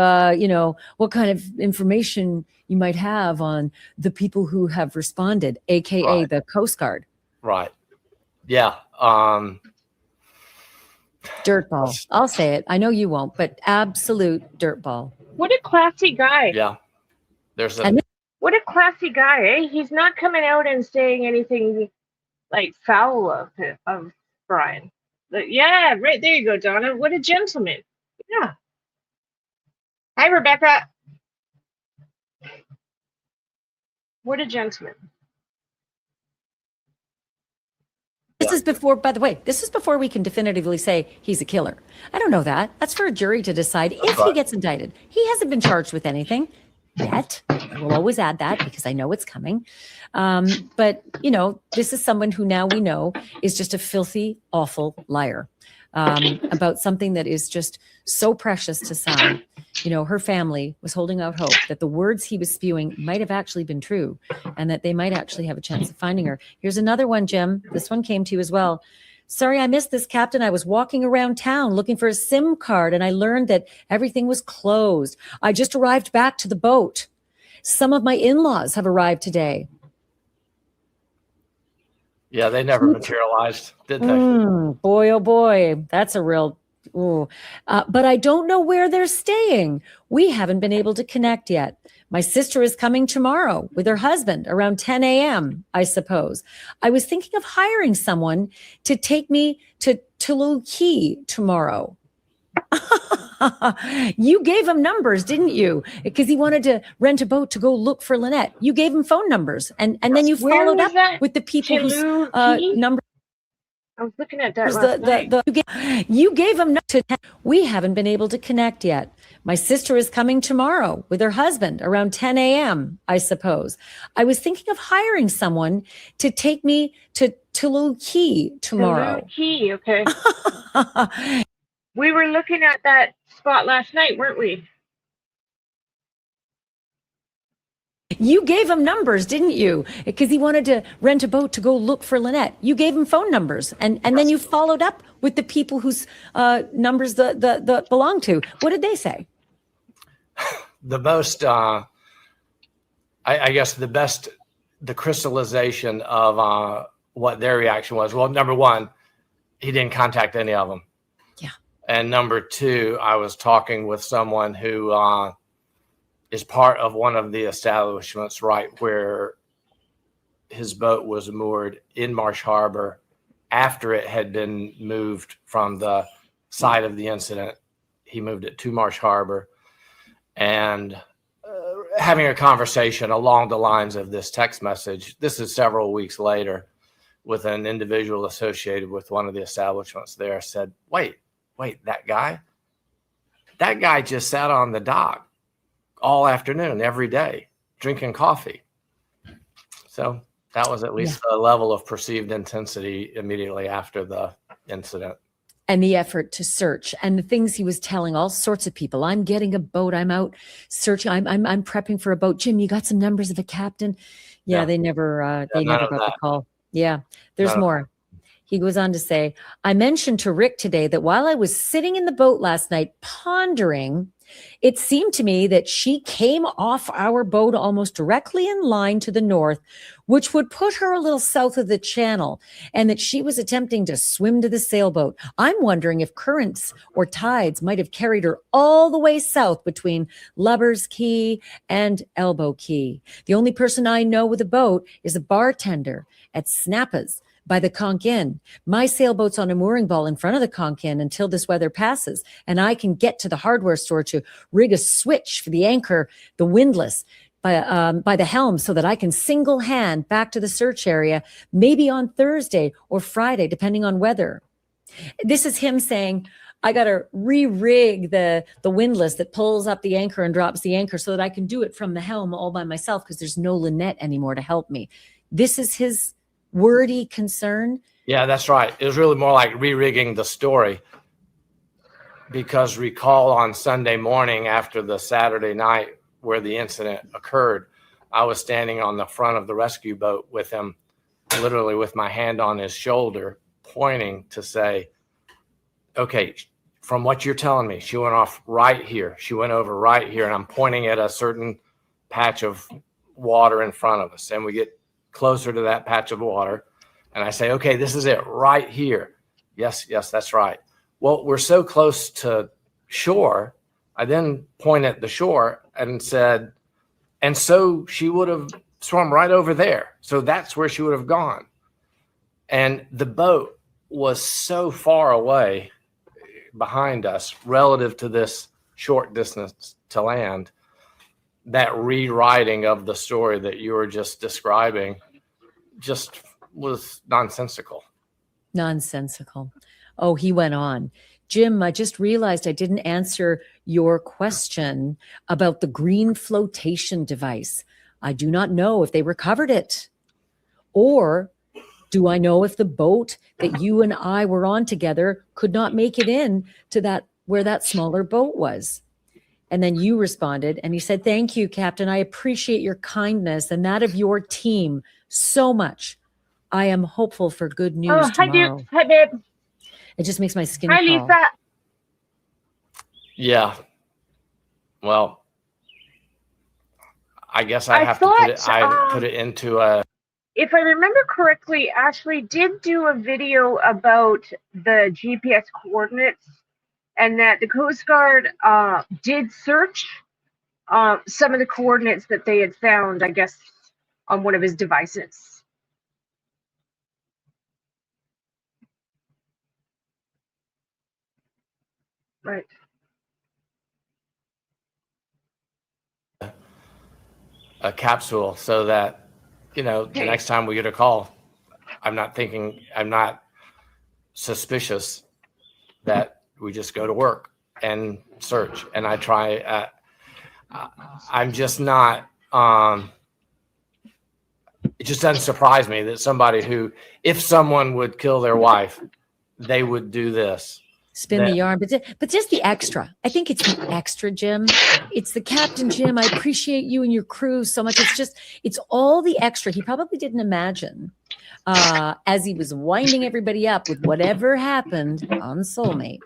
what kind of information you might have on the people who have responded, AKA Right. the Coast Guard. Right. Yeah. Dirtball. I'll say it. I know you won't, but absolute dirtball. What a classy guy. Yeah. There's And What a classy guy, eh? He's not coming out and saying anything like foul of Brian. But yeah, right there you go, Donna. What a gentleman. Yeah. Hi, Rebecca. What a gentleman. this is before, by the way, this is before we can definitively say he's a killer. I don't know that. That's for a jury to decide if he Right. gets indicted. He hasn't been charged with anything yet. I will always add that because I know it's coming. But, this is someone who now we know is just a filthy, awful liar about something that is just so precious to some. Her family was holding out hope that the words he was spewing might have actually been true and that they might actually have a chance of finding her. Here's another one, Jim. This one came to you as well. Sorry, I missed this, Captain. I was walking around town looking for a SIM card and I learned that everything was closed. I just arrived back to the boat. Some of my in-laws have arrived today. Yeah, they never materialized, did they? Boy, oh boy, that's a real. Ooh. But I don't know where they're staying. We haven't been able to connect yet. My sister is coming tomorrow with her husband around 10 a.m., I suppose. I was thinking of hiring someone to take me to Tuluki tomorrow. You gave him numbers, didn't you? Because he wanted to rent a boat to go look for Lynette. You gave him phone numbers, and then you Where followed was up that? with the people whose Tuluki? numbers. I was looking at that last night. You gave him to. We haven't been able to connect yet. My sister is coming tomorrow with her husband around 10 a.m., I suppose. I was thinking of hiring someone to take me to Tuluki tomorrow. Tuluki, okay. We were looking at that spot last night, weren't we? You gave him numbers, didn't you? Because he wanted to rent a boat to go look for Lynette. You gave him phone numbers, and then you followed up with the people whose numbers the belong to. What did they say? The most, I guess, the crystallization of what their reaction was. Well, number one, he didn't contact any of them. Yeah. And number two, I was talking with someone who is part of one of the establishments right where his boat was moored in Marsh Harbor after it had been moved from the site of the incident. He moved it to Marsh Harbor, and having a conversation along the lines of this text message. This is several weeks later, with an individual associated with one of the establishments there, said, wait, that guy just sat on the dock all afternoon, every day, drinking coffee. So that was at least a level of perceived intensity immediately after the incident. And the effort to search, and the things he was telling all sorts of people. I'm getting a boat. I'm out searching. I'm prepping for a boat. Jim, you got some numbers of a captain? Yeah, they never got the call. Yeah, there's more. He goes on to say, I mentioned to Rick today that while I was sitting in the boat last night pondering, it seemed to me that she came off our boat almost directly in line to the north, which would put her a little south of the channel, and that she was attempting to swim to the sailboat. I'm wondering if currents or tides might have carried her all the way south between Lubber's Key and Elbow Key. The only person I know with a boat is a bartender at Snappa's by the Conch Inn. My sailboat's on a mooring ball in front of the Conch Inn until this weather passes, and I can get to the hardware store to rig a switch for the anchor, the windlass, by the helm, so that I can single hand back to the search area, maybe on Thursday or Friday, depending on weather. This is him saying, I got to re-rig the windlass that pulls up the anchor and drops the anchor so that I can do it from the helm all by myself because there's no Lynette anymore to help me. This is his wordy concern. Yeah, that's right. It was really more like re-rigging the story, because recall on Sunday morning after the Saturday night where the incident occurred, I was standing on the front of the rescue boat with him, literally with my hand on his shoulder, pointing to say, okay, from what you're telling me, she went off right here. She went over right here. And I'm pointing at a certain patch of water in front of us. And we get closer to that patch of water, and I say, okay, this is it right here. Yes, that's right. Well, we're so close to shore. I then point at the shore and said, and so she would have swum right over there. So that's where she would have gone. And the boat was so far away behind us relative to this short distance to land, that rewriting of the story that you were just describing just was nonsensical. Oh, he went on. Jim, I just realized I didn't answer your question about the green flotation device. I do not know if they recovered it. Or do I know if the boat that you and I were on together could not make it in to that where that smaller boat was? And then you responded and he said, thank you, Captain. I appreciate your kindness and that of your team so much. I am hopeful for good news tomorrow. Hi, babe. It just makes my skin Hi, crawl. Lisa. Yeah. Well, I guess I have to put it into a. If I remember correctly, Ashley did do a video about the GPS coordinates, and that the Coast Guard did search some of the coordinates that they had found, I guess, on one of his devices. Right. A capsule so that, the next time we get a call, I'm not suspicious that we just go to work and search. And I try, I'm just not, it just doesn't surprise me that somebody who, if someone would kill their wife, they would do this. Spin the yarn, but just the extra. I think it's the extra, Jim. It's the captain, Jim. I appreciate you and your crew so much. It's all the extra. He probably didn't imagine as he was winding everybody up with whatever happened on Soulmate,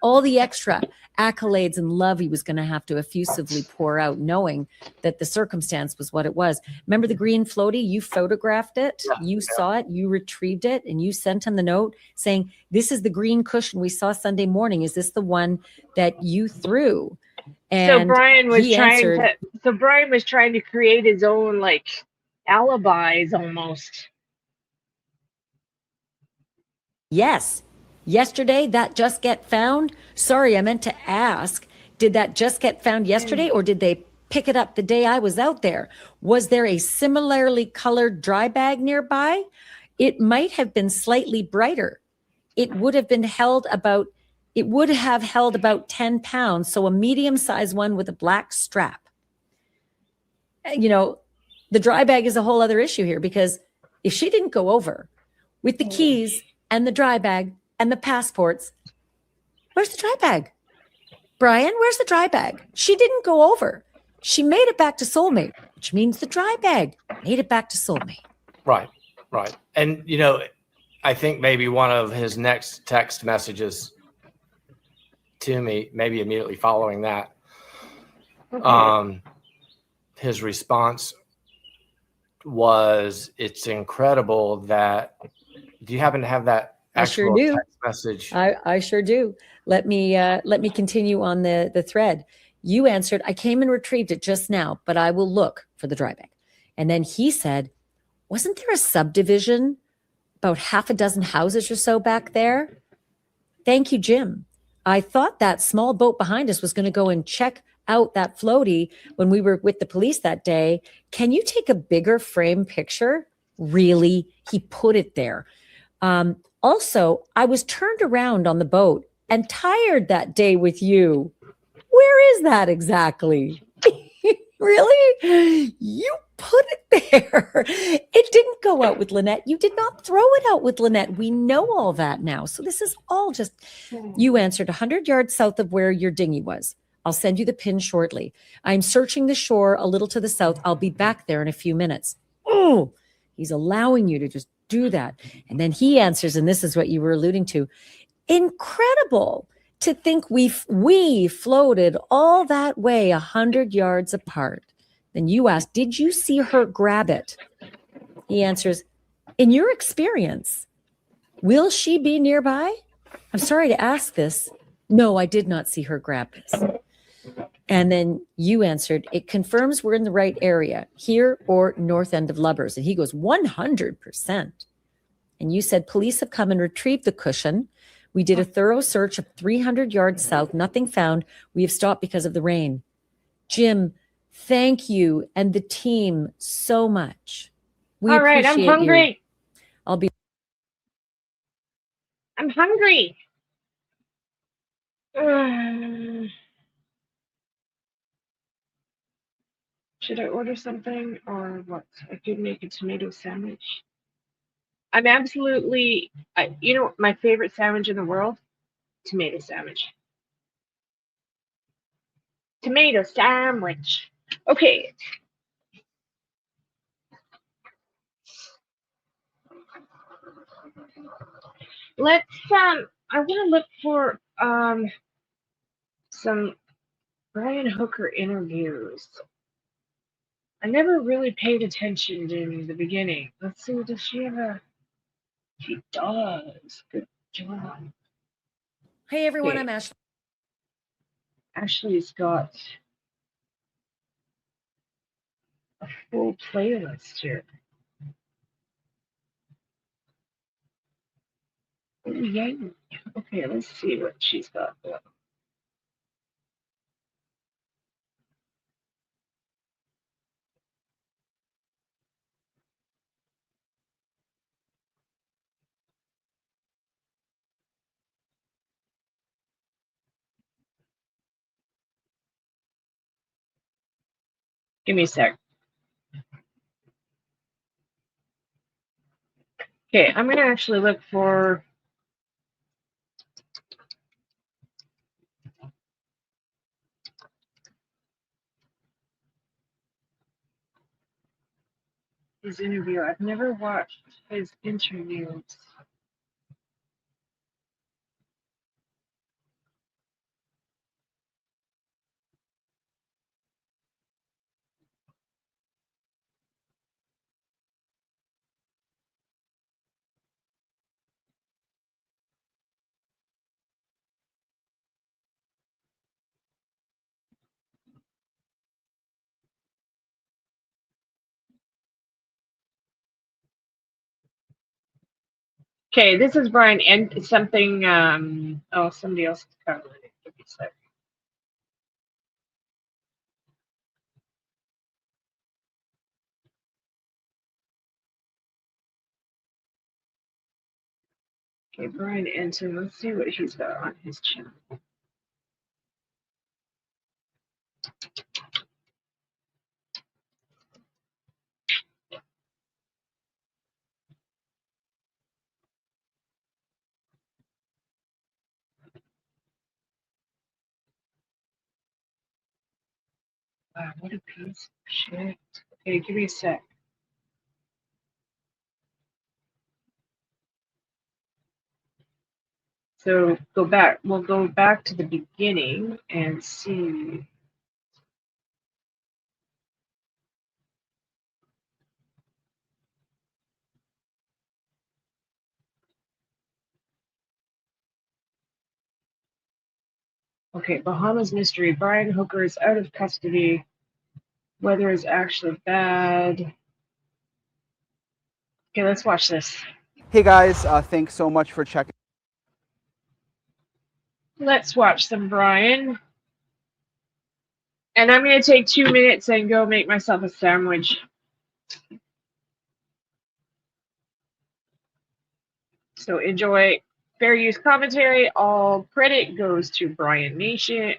all the extra accolades and love he was going to have to effusively pour out, knowing that the circumstance was what it was. Remember the green floaty? You photographed it, you saw it, you retrieved it, and you sent him the note saying, "This is the green cushion we saw Sunday morning. Is this the one that you threw?" And so Brian was trying to create his own like alibis almost. Yes. Yesterday, that just get found? Sorry, I meant to ask, did that just get found yesterday, or did they pick it up the day I was out there? Was there a similarly colored dry bag nearby? It might have been slightly brighter. It would have held about 10 pounds. So a medium-sized one with a black strap. The dry bag is a whole other issue here, because if she didn't go over with the keys and the dry bag and the passports, where's the dry bag? Brian, where's the dry bag? She didn't go over. She made it back to Soulmate, which means the dry bag made it back to Soulmate. Right. And, I think maybe one of his next text messages to me, maybe immediately following that, his response was, "It's incredible that." Do you happen to have that? I sure do. Text message. I sure do. Let me continue on the thread. You answered, "I came and retrieved it just now, but I will look for the dry bag." And then he said, "Wasn't there a subdivision about half a dozen houses or so back there?" Thank you, Jim. I thought that small boat behind us was going to go and check out that floaty when we were with the police that day. Can you take a bigger frame picture? Really? He put it there. Also, I was turned around on the boat and tired that day with you. Where is that exactly? Really? You put it there. It didn't go out with Lynette. You did not throw it out with Lynette. We know all that now. So this is all just, you answered 100 yards south of where your dinghy was. I'll send you the pin shortly. I'm searching the shore a little to the south. I'll be back there in a few minutes. Oh, he's allowing you to just do that. And then he answers, and this is what you were alluding to. Incredible to think we floated all that way 100 yards apart. Then you ask, did you see her grab it? He answers, in your experience, will she be nearby? I'm sorry to ask this. No, I did not see her grab this. And then you answered, it confirms we're in the right area, here or north end of Lubbers. And he goes, 100%. And you said, police have come and retrieved the cushion. We did a thorough search of 300 yards south. Nothing found. We have stopped because of the rain. Jim, thank you and the team so much. All right, I'm hungry. You. I'm hungry. Should I order something or what? I could make a tomato sandwich. I'm absolutely, my favorite sandwich in the world? Tomato sandwich. Tomato sandwich. Okay. Let's, I want to look for, some Brian Hooker interviews. I never really paid attention in the beginning. Let's see, does she have a... She does. Good job. Hey everyone, Okay. I'm Ashley. Ashley's got a full playlist here. Oh, yay. Okay, let's see what she's got. Give me a sec. Okay, I'm going to actually look for... his interview. I've never watched his interviews. Okay, this is Brian and something. Oh, somebody else is covering it. Give me a sec. Okay, Brian Enton. Let's see what he's got on his channel. Wow, what a piece of shit. Okay, give me a sec. So go back. We'll go back to the beginning and see. Okay, Bahamas mystery. Brian Hooker is out of custody. Weather is actually bad. Okay, let's watch this. Hey guys, thanks so much for checking. Let's watch some Brian. And I'm going to take 2 minutes and go make myself a sandwich. So enjoy fair use commentary. All credit goes to Brian Nation.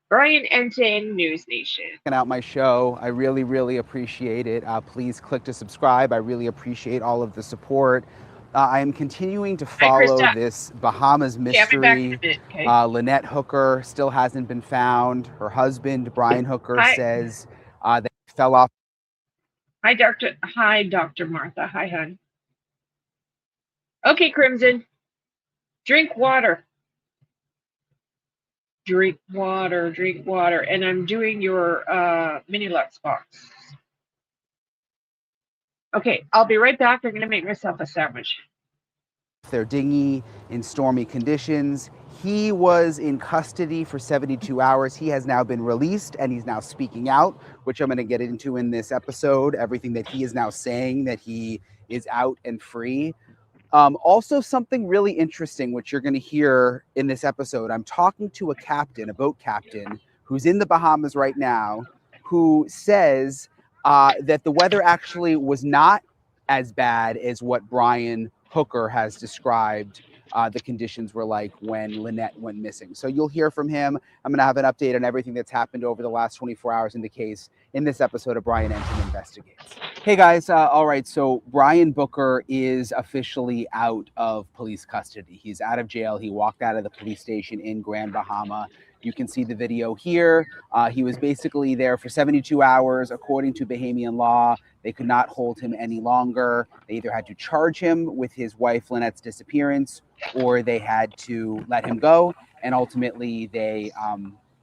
Brian Enton, News Nation. Checking out my show. I really, really appreciate it. Please click to subscribe. I really appreciate all of the support. I am continuing to follow this Bahamas mystery. Lynette Hooker still hasn't been found. Her husband, Brian Hooker, says that he fell off. Hi, Dr. Martha. Hi, hon. Okay, Crimson. Drink water. Drink water. Drink water. And I'm doing your mini Lux box. Okay, I'll be right back. I'm going to make myself a sandwich. Their dinghy in stormy conditions. He was in custody for 72 hours. He has now been released and he's now speaking out, which I'm going to get into in this episode. Everything that he is now saying, that he is out and free. Also, something really interesting, which you're going to hear in this episode. I'm talking to a captain, a boat captain, who's in the Bahamas right now, who says that the weather actually was not as bad as what Brian Hooker has described the conditions were like when Lynette went missing. So you'll hear from him. I'm going to have an update on everything that's happened over the last 24 hours in the case in this episode of Brian Enton Investigates. Hey guys, all right, so Brian Booker is officially out of police custody. He's out of jail. He walked out of the police station in Grand Bahama. You can see the video here. He was basically there for 72 hours. According to Bahamian law, they could not hold him any longer. They either had to charge him with his wife Lynette's disappearance, or they had to let him go. And ultimately, they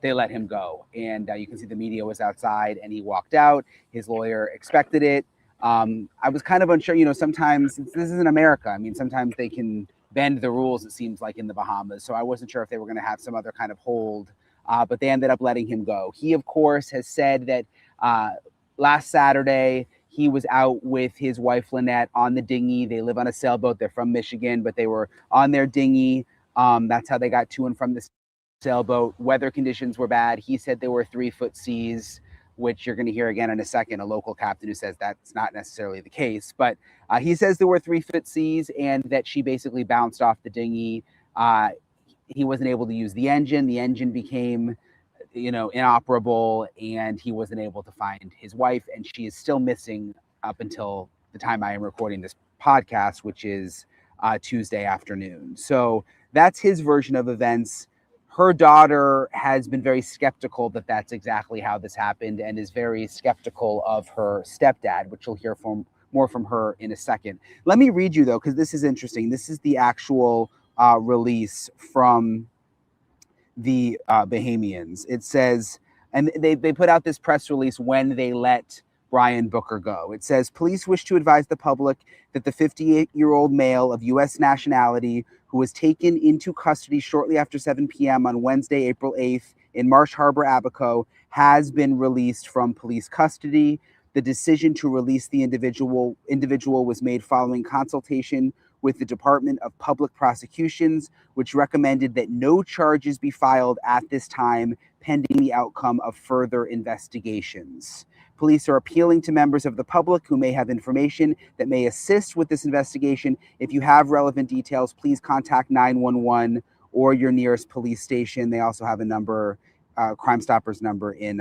they let him go. And you can see the media was outside and he walked out. His lawyer expected it. I was kind of unsure, sometimes this isn't America. I mean, sometimes they can bend the rules, it seems like, in the Bahamas. So I wasn't sure if they were going to have some other kind of hold, but they ended up letting him go. He, of course, has said that last Saturday, he was out with his wife, Lynette, on the dinghy. They live on a sailboat. They're from Michigan, but they were on their dinghy. That's how they got to and from the sailboat. Weather conditions were bad. He said there were 3-foot seas, which you're going to hear again in a second, a local captain who says that's not necessarily the case. But he says there were 3-foot seas and that she basically bounced off the dinghy. He wasn't able to use the engine. The engine became, inoperable, and he wasn't able to find his wife. And she is still missing up until the time I am recording this podcast, which is Tuesday afternoon. So that's his version of events. Her daughter has been very skeptical that that's exactly how this happened and is very skeptical of her stepdad, which you'll hear more from her in a second. Let me read you, though, because this is interesting. This is the actual release from the Bahamians. It says, and they put out this press release when they let Brian Booker go. It says, police wish to advise the public that the 58-year-old male of U.S. nationality who was taken into custody shortly after 7 p.m. on Wednesday, April 8th in Marsh Harbor, Abaco, has been released from police custody. The decision to release the individual was made following consultation with the Department of Public Prosecutions, which recommended that no charges be filed at this time pending the outcome of further investigations. Police are appealing to members of the public who may have information that may assist with this investigation. If you have relevant details, please contact 911 or your nearest police station. They also have a number, Crime Stoppers number in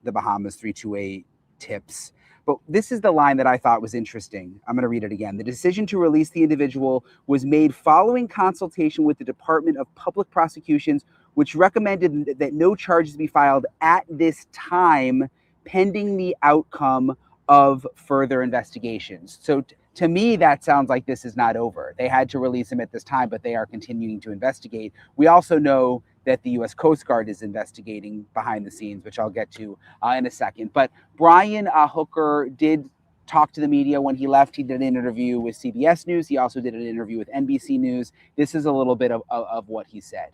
the Bahamas, 328-TIPS. But this is the line that I thought was interesting. I'm going to read it again. The decision to release the individual was made following consultation with the Department of Public Prosecutions, which recommended that no charges be filed at this time pending the outcome of further investigations. So to me, that sounds like this is not over. They had to release him at this time, but they are continuing to investigate. We also know that the U.S. Coast Guard is investigating behind the scenes, which I'll get to in a second. But Brian Hooker did talk to the media when he left. He did an interview with CBS News. He also did an interview with NBC News. This is a little bit of what he said.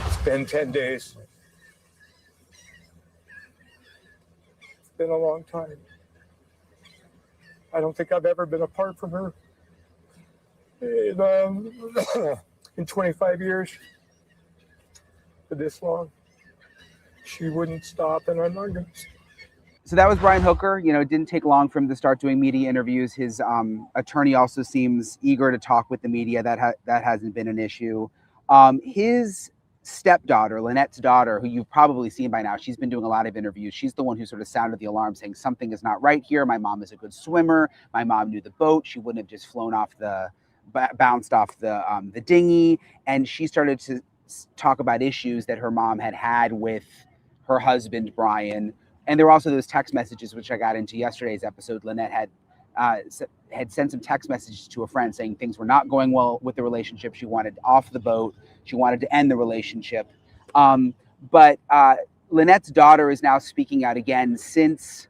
It's been 10 days. Been a long time. I don't think I've ever been apart from her in 25 years. For this long, she wouldn't stop, and I'm not going to. So that was Brian Hooker. It didn't take long for him to start doing media interviews. His attorney also seems eager to talk with the media. That hasn't been an issue. His stepdaughter, Lynette's daughter, who you've probably seen by now, she's been doing a lot of interviews. She's the one who sort of sounded the alarm saying something is not right here. My mom is a good swimmer. My mom knew the boat. She wouldn't have just bounced off the dinghy. And she started to talk about issues that her mom had with her husband, Brian. And there were also those text messages, which I got into yesterday's episode. Lynette had sent some text messages to a friend saying things were not going well with the relationship. She wanted off the boat. She wanted to end the relationship. But Lynette's daughter is now speaking out again since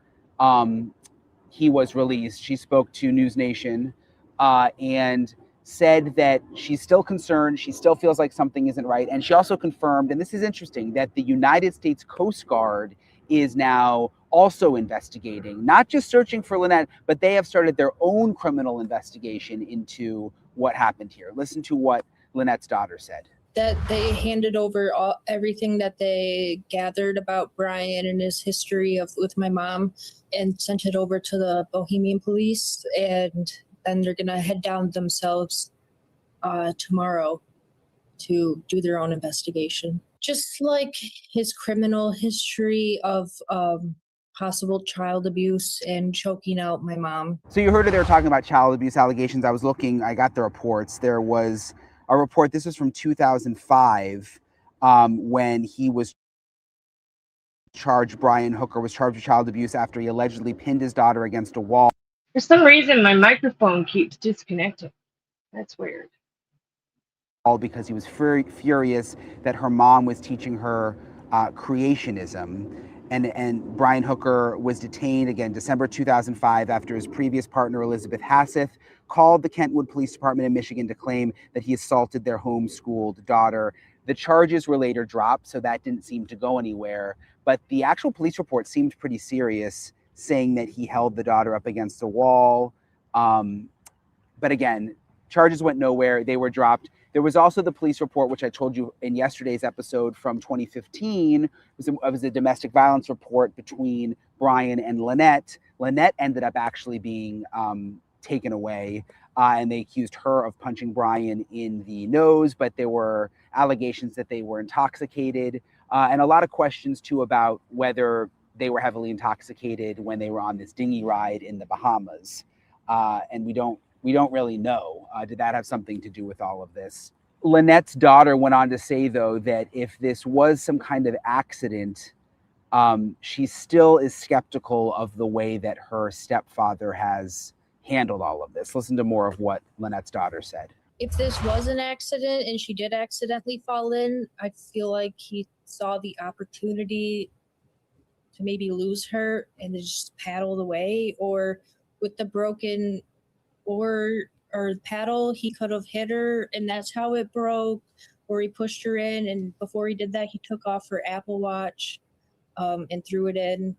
he was released. She spoke to News Nation and said that she's still concerned. She still feels like something isn't right. And she also confirmed, and this is interesting, that the United States Coast Guard is now also investigating, not just searching for Lynette, but they have started their own criminal investigation into what happened here. Listen to what Lynette's daughter said. That they handed over everything that they gathered about Brian and his history with my mom and sent it over to the Bohemian police. And then they're going to head down themselves tomorrow to do their own investigation. Just like his criminal history of possible child abuse and choking out my mom. So you heard her there talking about child abuse allegations. I got the reports. There was a report, this was from 2005, when he was charged, Brian Hooker was charged with child abuse after he allegedly pinned his daughter against a wall. For some reason, my microphone keeps disconnecting. That's weird. Because he was furious that her mom was teaching her creationism. And Brian Hooker was detained again December 2005 after his previous partner, Elizabeth Hasseth, called the Kentwood Police Department in Michigan to claim that he assaulted their homeschooled daughter. The charges were later dropped, so that didn't seem to go anywhere. But the actual police report seemed pretty serious, saying that he held the daughter up against a wall. But again, charges went nowhere. They were dropped. There was also the police report, which I told you in yesterday's episode from 2015. It was a domestic violence report between Brian and Lynette. Lynette ended up actually being taken away, and they accused her of punching Brian in the nose, but there were allegations that they were intoxicated, and a lot of questions too about whether they were heavily intoxicated when they were on this dinghy ride in the Bahamas. And we don't really know. Did that have something to do with all of this? Lynette's daughter went on to say, though, that if this was some kind of accident, she still is skeptical of the way that her stepfather has handled all of this. Listen to more of what Lynette's daughter said. If this was an accident and she did accidentally fall in, I feel like he saw the opportunity to maybe lose her and just paddled away, or with the broken or paddle, he could have hit her and that's how it broke, or he pushed her in, and before he did that, he took off her Apple Watch and threw it in,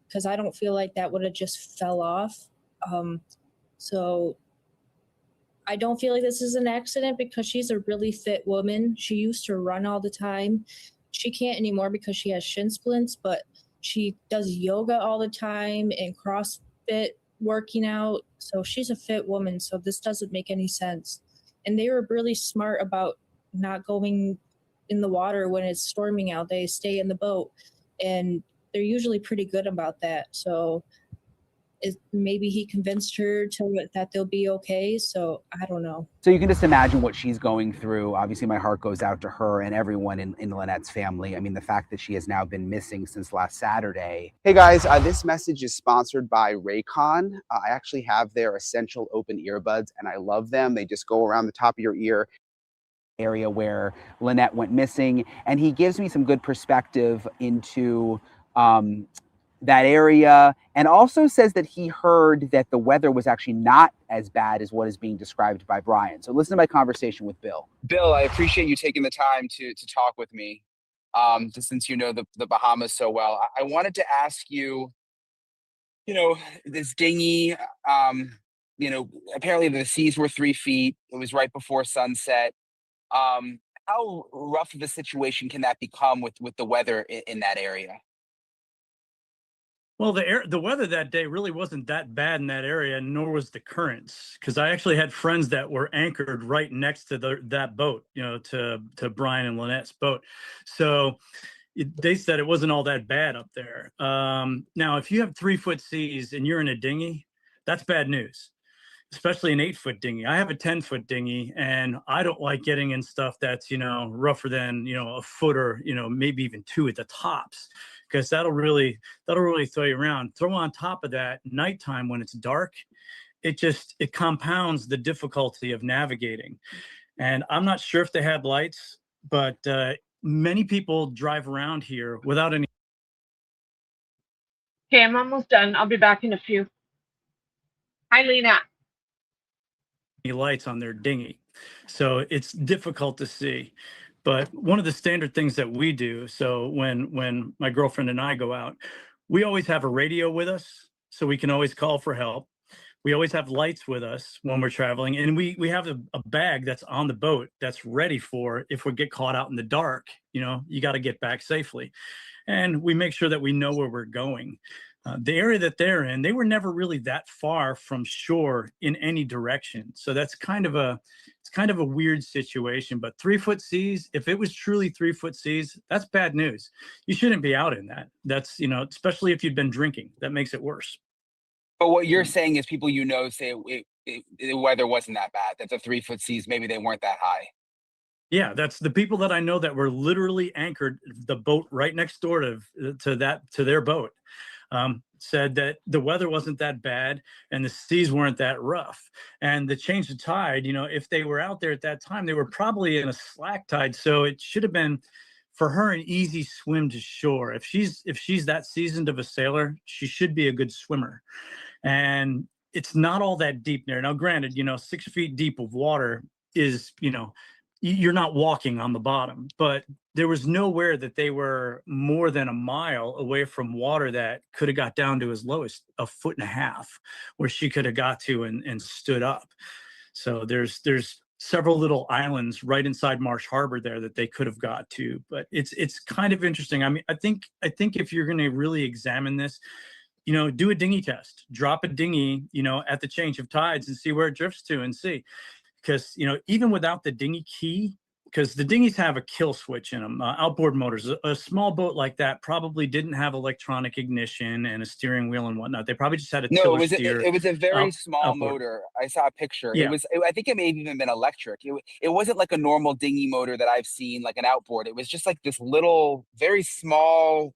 because I don't feel like that would have just fell off. So I don't feel like this is an accident, because she's a really fit woman. She used to run all the time. She can't anymore because she has shin splints, but she does yoga all the time and CrossFit working out. So she's a fit woman. So this doesn't make any sense. And they were really smart about not going in the water when it's storming out. They stay in the boat, and they're usually pretty good about that. So maybe he convinced her that they'll be okay. So I don't know. So you can just imagine what she's going through. Obviously, my heart goes out to her and everyone in Lynette's family. I mean, the fact that she has now been missing since last Saturday. Hey guys, this message is sponsored by Raycon. I actually have their essential open earbuds and I love them. They just go around the top of your ear area where Lynette went missing. And he gives me some good perspective into that area, and also says that he heard that the weather was actually not as bad as what is being described by Brian. So listen to my conversation with Bill. Bill, I appreciate you taking the time to talk with me, just since you know the Bahamas so well. I wanted to ask you, this dinghy, apparently the seas were 3 feet. It was right before sunset. How rough of a situation can that become with the weather in that area? Well, the weather that day really wasn't that bad in that area, nor was the currents, because I actually had friends that were anchored right next to that boat, to Brian and Lynette's boat. So they said it wasn't all that bad up there. Now, if you have 3-foot seas and you're in a dinghy, that's bad news, especially an 8-foot dinghy. I have a 10-foot dinghy, and I don't like getting in stuff that's, rougher than, a foot or, maybe even 2 at the tops, because that'll really throw you around. Throw on top of that nighttime when it's dark, it compounds the difficulty of navigating. And I'm not sure if they had lights, but many people drive around here without any. Okay, I'm almost done. I'll be back in a few. Hi, Lena. Lights on their dinghy, so it's difficult to see. But one of the standard things that we do, so when my girlfriend and I go out, we always have a radio with us, so we can always call for help. We always have lights with us when we're traveling, and we have a bag that's on the boat that's ready for if we get caught out in the dark. You got to get back safely, and we make sure that we know where we're going. The area that they're in, they were never really that far from shore in any direction. So that's kind of a weird situation. But 3-foot seas, if it was truly 3-foot seas, that's bad news. You shouldn't be out in that. That's, especially if you've been drinking, that makes it worse. But what you're saying is people say the weather wasn't that bad, that the 3-foot seas, maybe they weren't that high. Yeah, that's the people that I know that were literally anchored the boat right next door to their boat. Said that the weather wasn't that bad and the seas weren't that rough. And the change of tide, if they were out there at that time, they were probably in a slack tide. So it should have been for her an easy swim to shore. If she's that seasoned of a sailor, she should be a good swimmer. And it's not all that deep there. Now, granted, 6 feet deep of water is, you're not walking on the bottom, but there was nowhere that they were more than a mile away from water that could have got down to as low as 1.5 feet, where she could have got to and stood up. So there's several little islands right inside Marsh Harbor there that they could have got to, but it's kind of interesting. I mean, I think if you're going to really examine this, do a dinghy test, drop a dinghy, at the change of tides and see where it drifts to and see. Because, even without the dinghy key, because the dinghies have a kill switch in them, outboard motors, a small boat like that probably didn't have electronic ignition and a steering wheel and whatnot. They probably just had a tiller steer. It was a very small outboard motor. I saw a picture. Yeah. I think it may have even been electric. It wasn't like a normal dinghy motor that I've seen, like an outboard. It was just like this little, very small.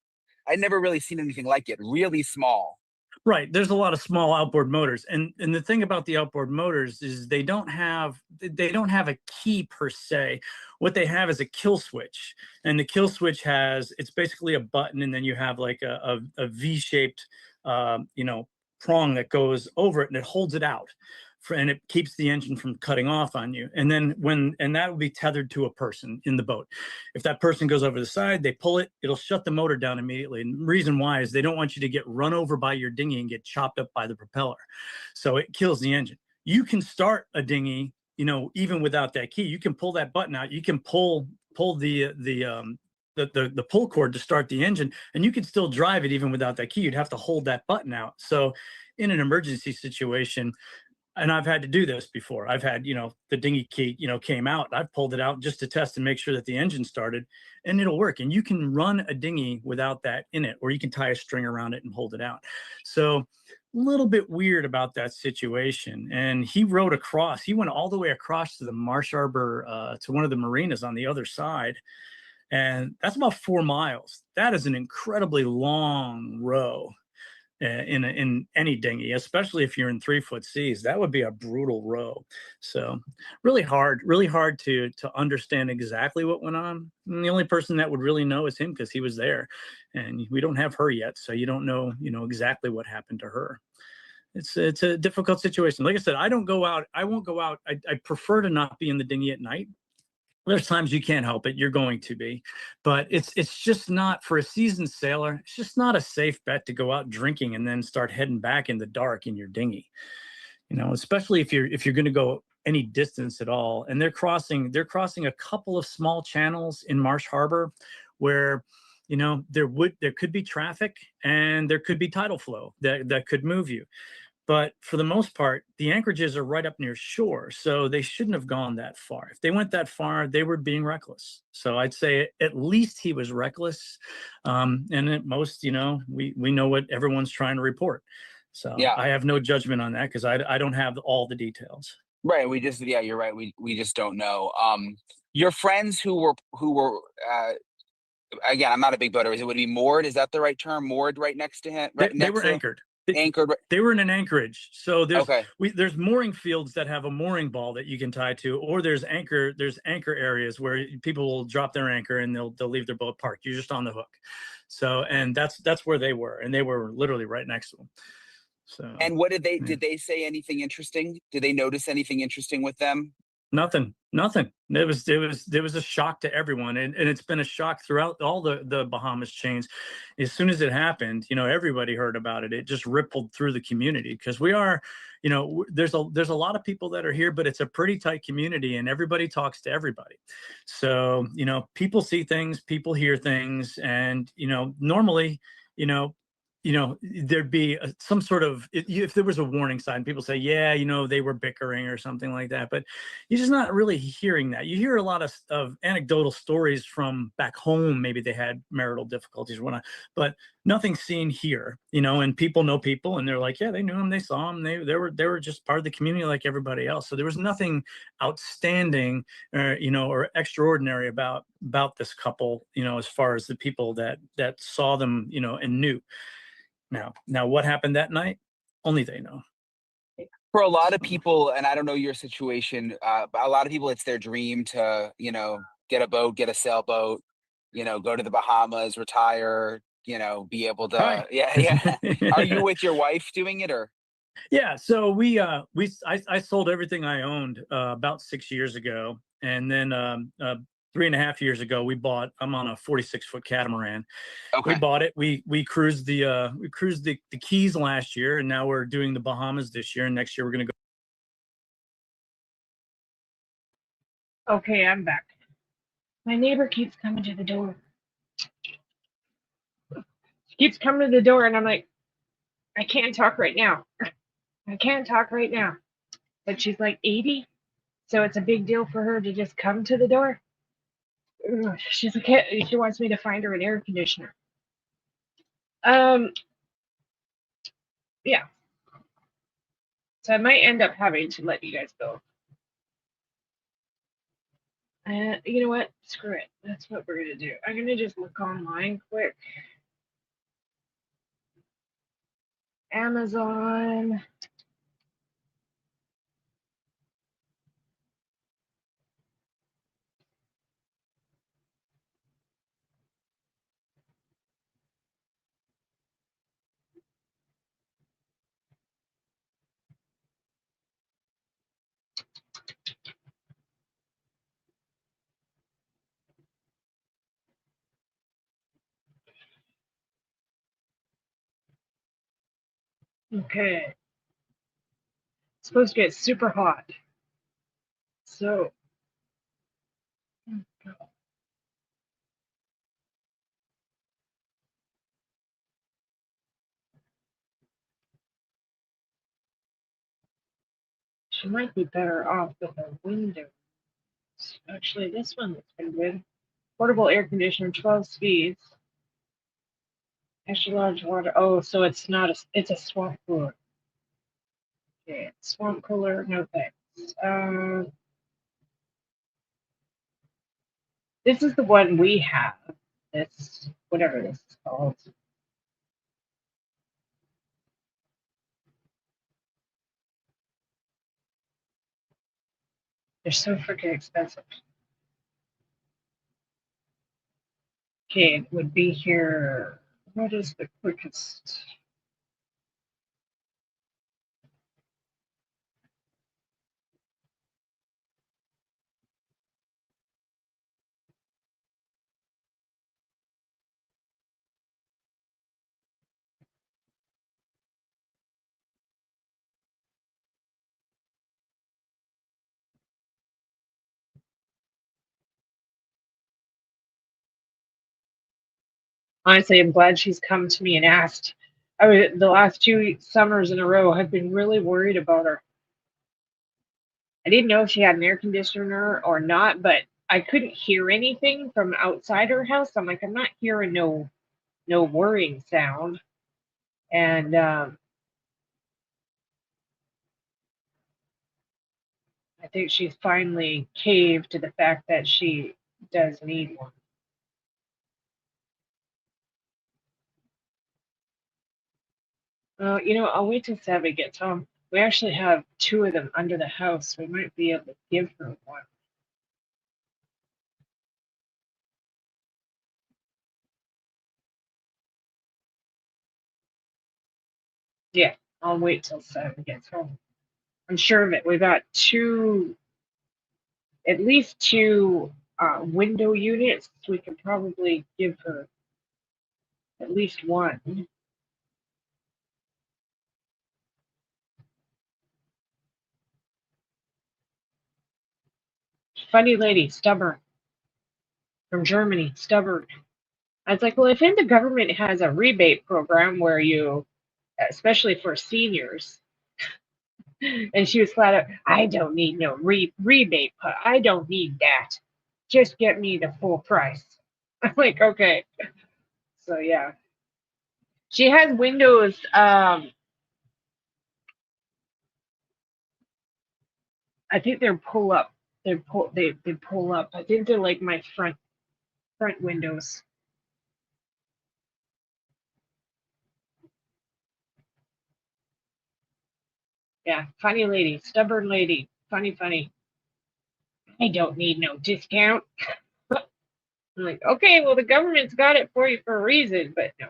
I'd never really seen anything like it. Really small. Right. There's a lot of small outboard motors. And the thing about the outboard motors is they don't have a key per se. What they have is a kill switch. And the kill switch it's basically a button, and then you have like a V-shaped prong that goes over it, and it holds it out. And it keeps the engine from cutting off on you. And then that will be tethered to a person in the boat. If that person goes over the side, they pull it, it'll shut the motor down immediately. And the reason why is they don't want you to get run over by your dinghy and get chopped up by the propeller. So it kills the engine. You can start a dinghy, even without that key. You can pull that button out. You can pull the pull cord to start the engine, and you can still drive it even without that key. You'd have to hold that button out. So in an emergency situation, and I've had to do this before. I've had, the dinghy key, came out. I've pulled it out just to test and make sure that the engine started, and it'll work. And you can run a dinghy without that in it, or you can tie a string around it and hold it out. So a little bit weird about that situation. And he rowed across. He went all the way across to the Marsh Harbor, to one of the marinas on the other side. And that's about 4 miles. That is an incredibly long row. In any dinghy, especially if you're in 3-foot seas. That would be a brutal row. So really hard to understand exactly what went on. And the only person that would really know is him, because he was there, and we don't have her yet, so you don't know exactly what happened to her. It's a difficult situation. Like I said, I won't go out. I prefer to not be in the dinghy at night. There's times you can't help it. You're going to be, but it's just not, for a seasoned sailor, it's just not a safe bet to go out drinking and then start heading back in the dark in your dinghy, especially if you're going to go any distance at all. And they're crossing a couple of small channels in Marsh Harbor where, there could be traffic and there could be tidal flow that could move you. But for the most part, the anchorages are right up near shore, so they shouldn't have gone that far. If they went that far, they were being reckless. So I'd say at least he was reckless. And at most, we know what everyone's trying to report. So yeah. I have no judgment on that, because I don't have all the details. Right. You're right. We just don't know. Your friends who were again, I'm not a big boater. Would it be moored? Is that the right term? Moored right next to him? They were anchored. Anchored. They were in an anchorage. So there's mooring fields that have a mooring ball that you can tie to, or there's anchor areas where people will drop their anchor and they'll leave their boat parked. You're just on the hook. So, and that's where they were, and they were literally right next to them. So. And what did they say anything interesting? Did they notice anything interesting with them? Nothing. It was a shock to everyone, and it's been a shock throughout all the Bahamas chains. As soon as it happened, everybody heard about it. It just rippled through the community, because we are, there's a lot of people that are here, but it's a pretty tight community, and everybody talks to everybody. So people see things, people hear things, and normally, there'd be some sort of, if there was a warning sign, people say, yeah, they were bickering or something like that. But you're just not really hearing that. You hear a lot of anecdotal stories from back home. Maybe they had marital difficulties or whatnot, but nothing seen here, and people know people, and they're like, yeah, they knew him, they saw him, they were just part of the community like everybody else. So there was nothing outstanding, or extraordinary about this couple, as far as the people that saw them, and knew. Now, what happened that night? Only they know. For a lot of people, and I don't know your situation, but a lot of people, it's their dream to, get a boat, get a sailboat, go to the Bahamas, retire, be able to, Hi. yeah. Are you with your wife doing it, or? Yeah, so I sold everything I owned about 6 years ago, and then 3.5 years ago I'm on a 46-foot catamaran. We Okay. bought it. We cruised the Keys last year, and now we're doing the Bahamas this year, and next year we're gonna go. Okay, I'm back. My neighbor keeps coming to the door. She keeps coming to the door, and I'm like, I can't talk right now. I can't talk right now. But she's like 80, so it's a big deal for her to just come to the door. Ugh, she's a kid. She wants me to find her an air conditioner. Um, yeah. So I might end up having to let you guys go. You know what? Screw it. That's what we're gonna do. I'm gonna just look online quick. Amazon. Okay. It's supposed to get super hot. So she might be better off with a window. Actually, this one looks pretty good. Portable air conditioner, 12 speeds. Extra large water. Oh, so it's not it's a swamp cooler. Okay, swamp cooler, no thanks. This is the one we have. This, whatever this is called. They're so freaking expensive. Okay, it would be here. What is the quickest? Honestly, I'm glad she's come to me and asked. The last 2 summers in a row, I've been really worried about her. I didn't know if she had an air conditioner or not, but I couldn't hear anything from outside her house. I'm like, I'm not hearing no whirring sound. And I think she's finally caved to the fact that she does need one. I'll wait till Savvy gets home. We actually have 2 of them under the house. We might be able to give her one. Yeah, I'll wait till Savvy gets home. I'm sure of it. We got at least 2 window units. We can probably give her at least one. Funny lady, stubborn. From Germany, stubborn. I was like, well, if the government has a rebate program where you, especially for seniors, and she was flat out, I don't need no rebate. I don't need that. Just get me the full price. I'm like, okay. So yeah, she has windows. I think they're pull up. They pull up. I think they're like my front windows. Yeah, funny lady, stubborn lady, funny. I don't need no discount. I'm like, okay, well, the government's got it for you for a reason, but no.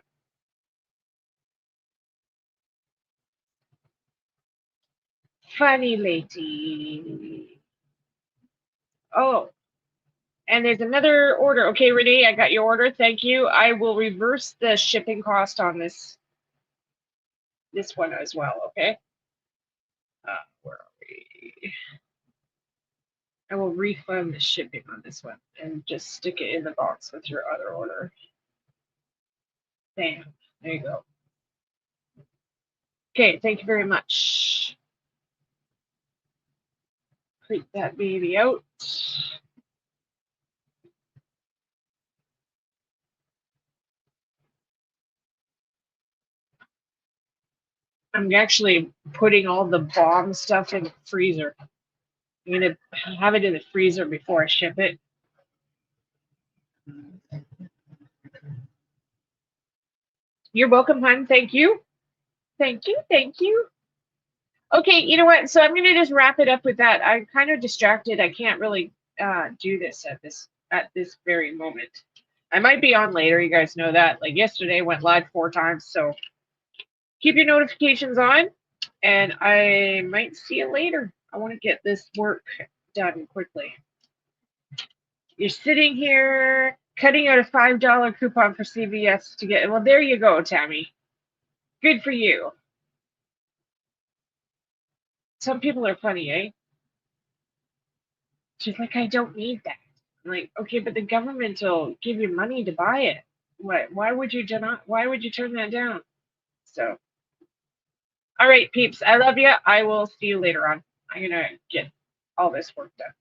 Funny lady. Oh, and there's another order. Okay, Renee, I got your order. Thank you. I will reverse the shipping cost on this one as well. Okay. Where are we? I will refund the shipping on this one and just stick it in the box with your other order. Bam. There you go. Okay, thank you very much. Creep that baby out. I'm actually putting all the bomb stuff in the freezer. I'm gonna have it in the freezer before I ship it. You're welcome, hon. Thank you. Thank you. Thank you. Okay, you know what? So I'm gonna just wrap it up with that. I'm kind of distracted. I can't really do this at this very moment. I might be on later. You guys know that. Like yesterday, went live 4 times. So keep your notifications on, and I might see you later. I want to get this work done quickly. You're sitting here cutting out a $5 coupon for CVS to get. Well, there you go, Tammy. Good for you. Some people are funny, eh? She's like, I don't need that. I'm like, okay, but the government will give you money to buy it. Why would you not? Why would you turn that down? So, all right, peeps, I love you. I will see you later on. I'm gonna get all this work done.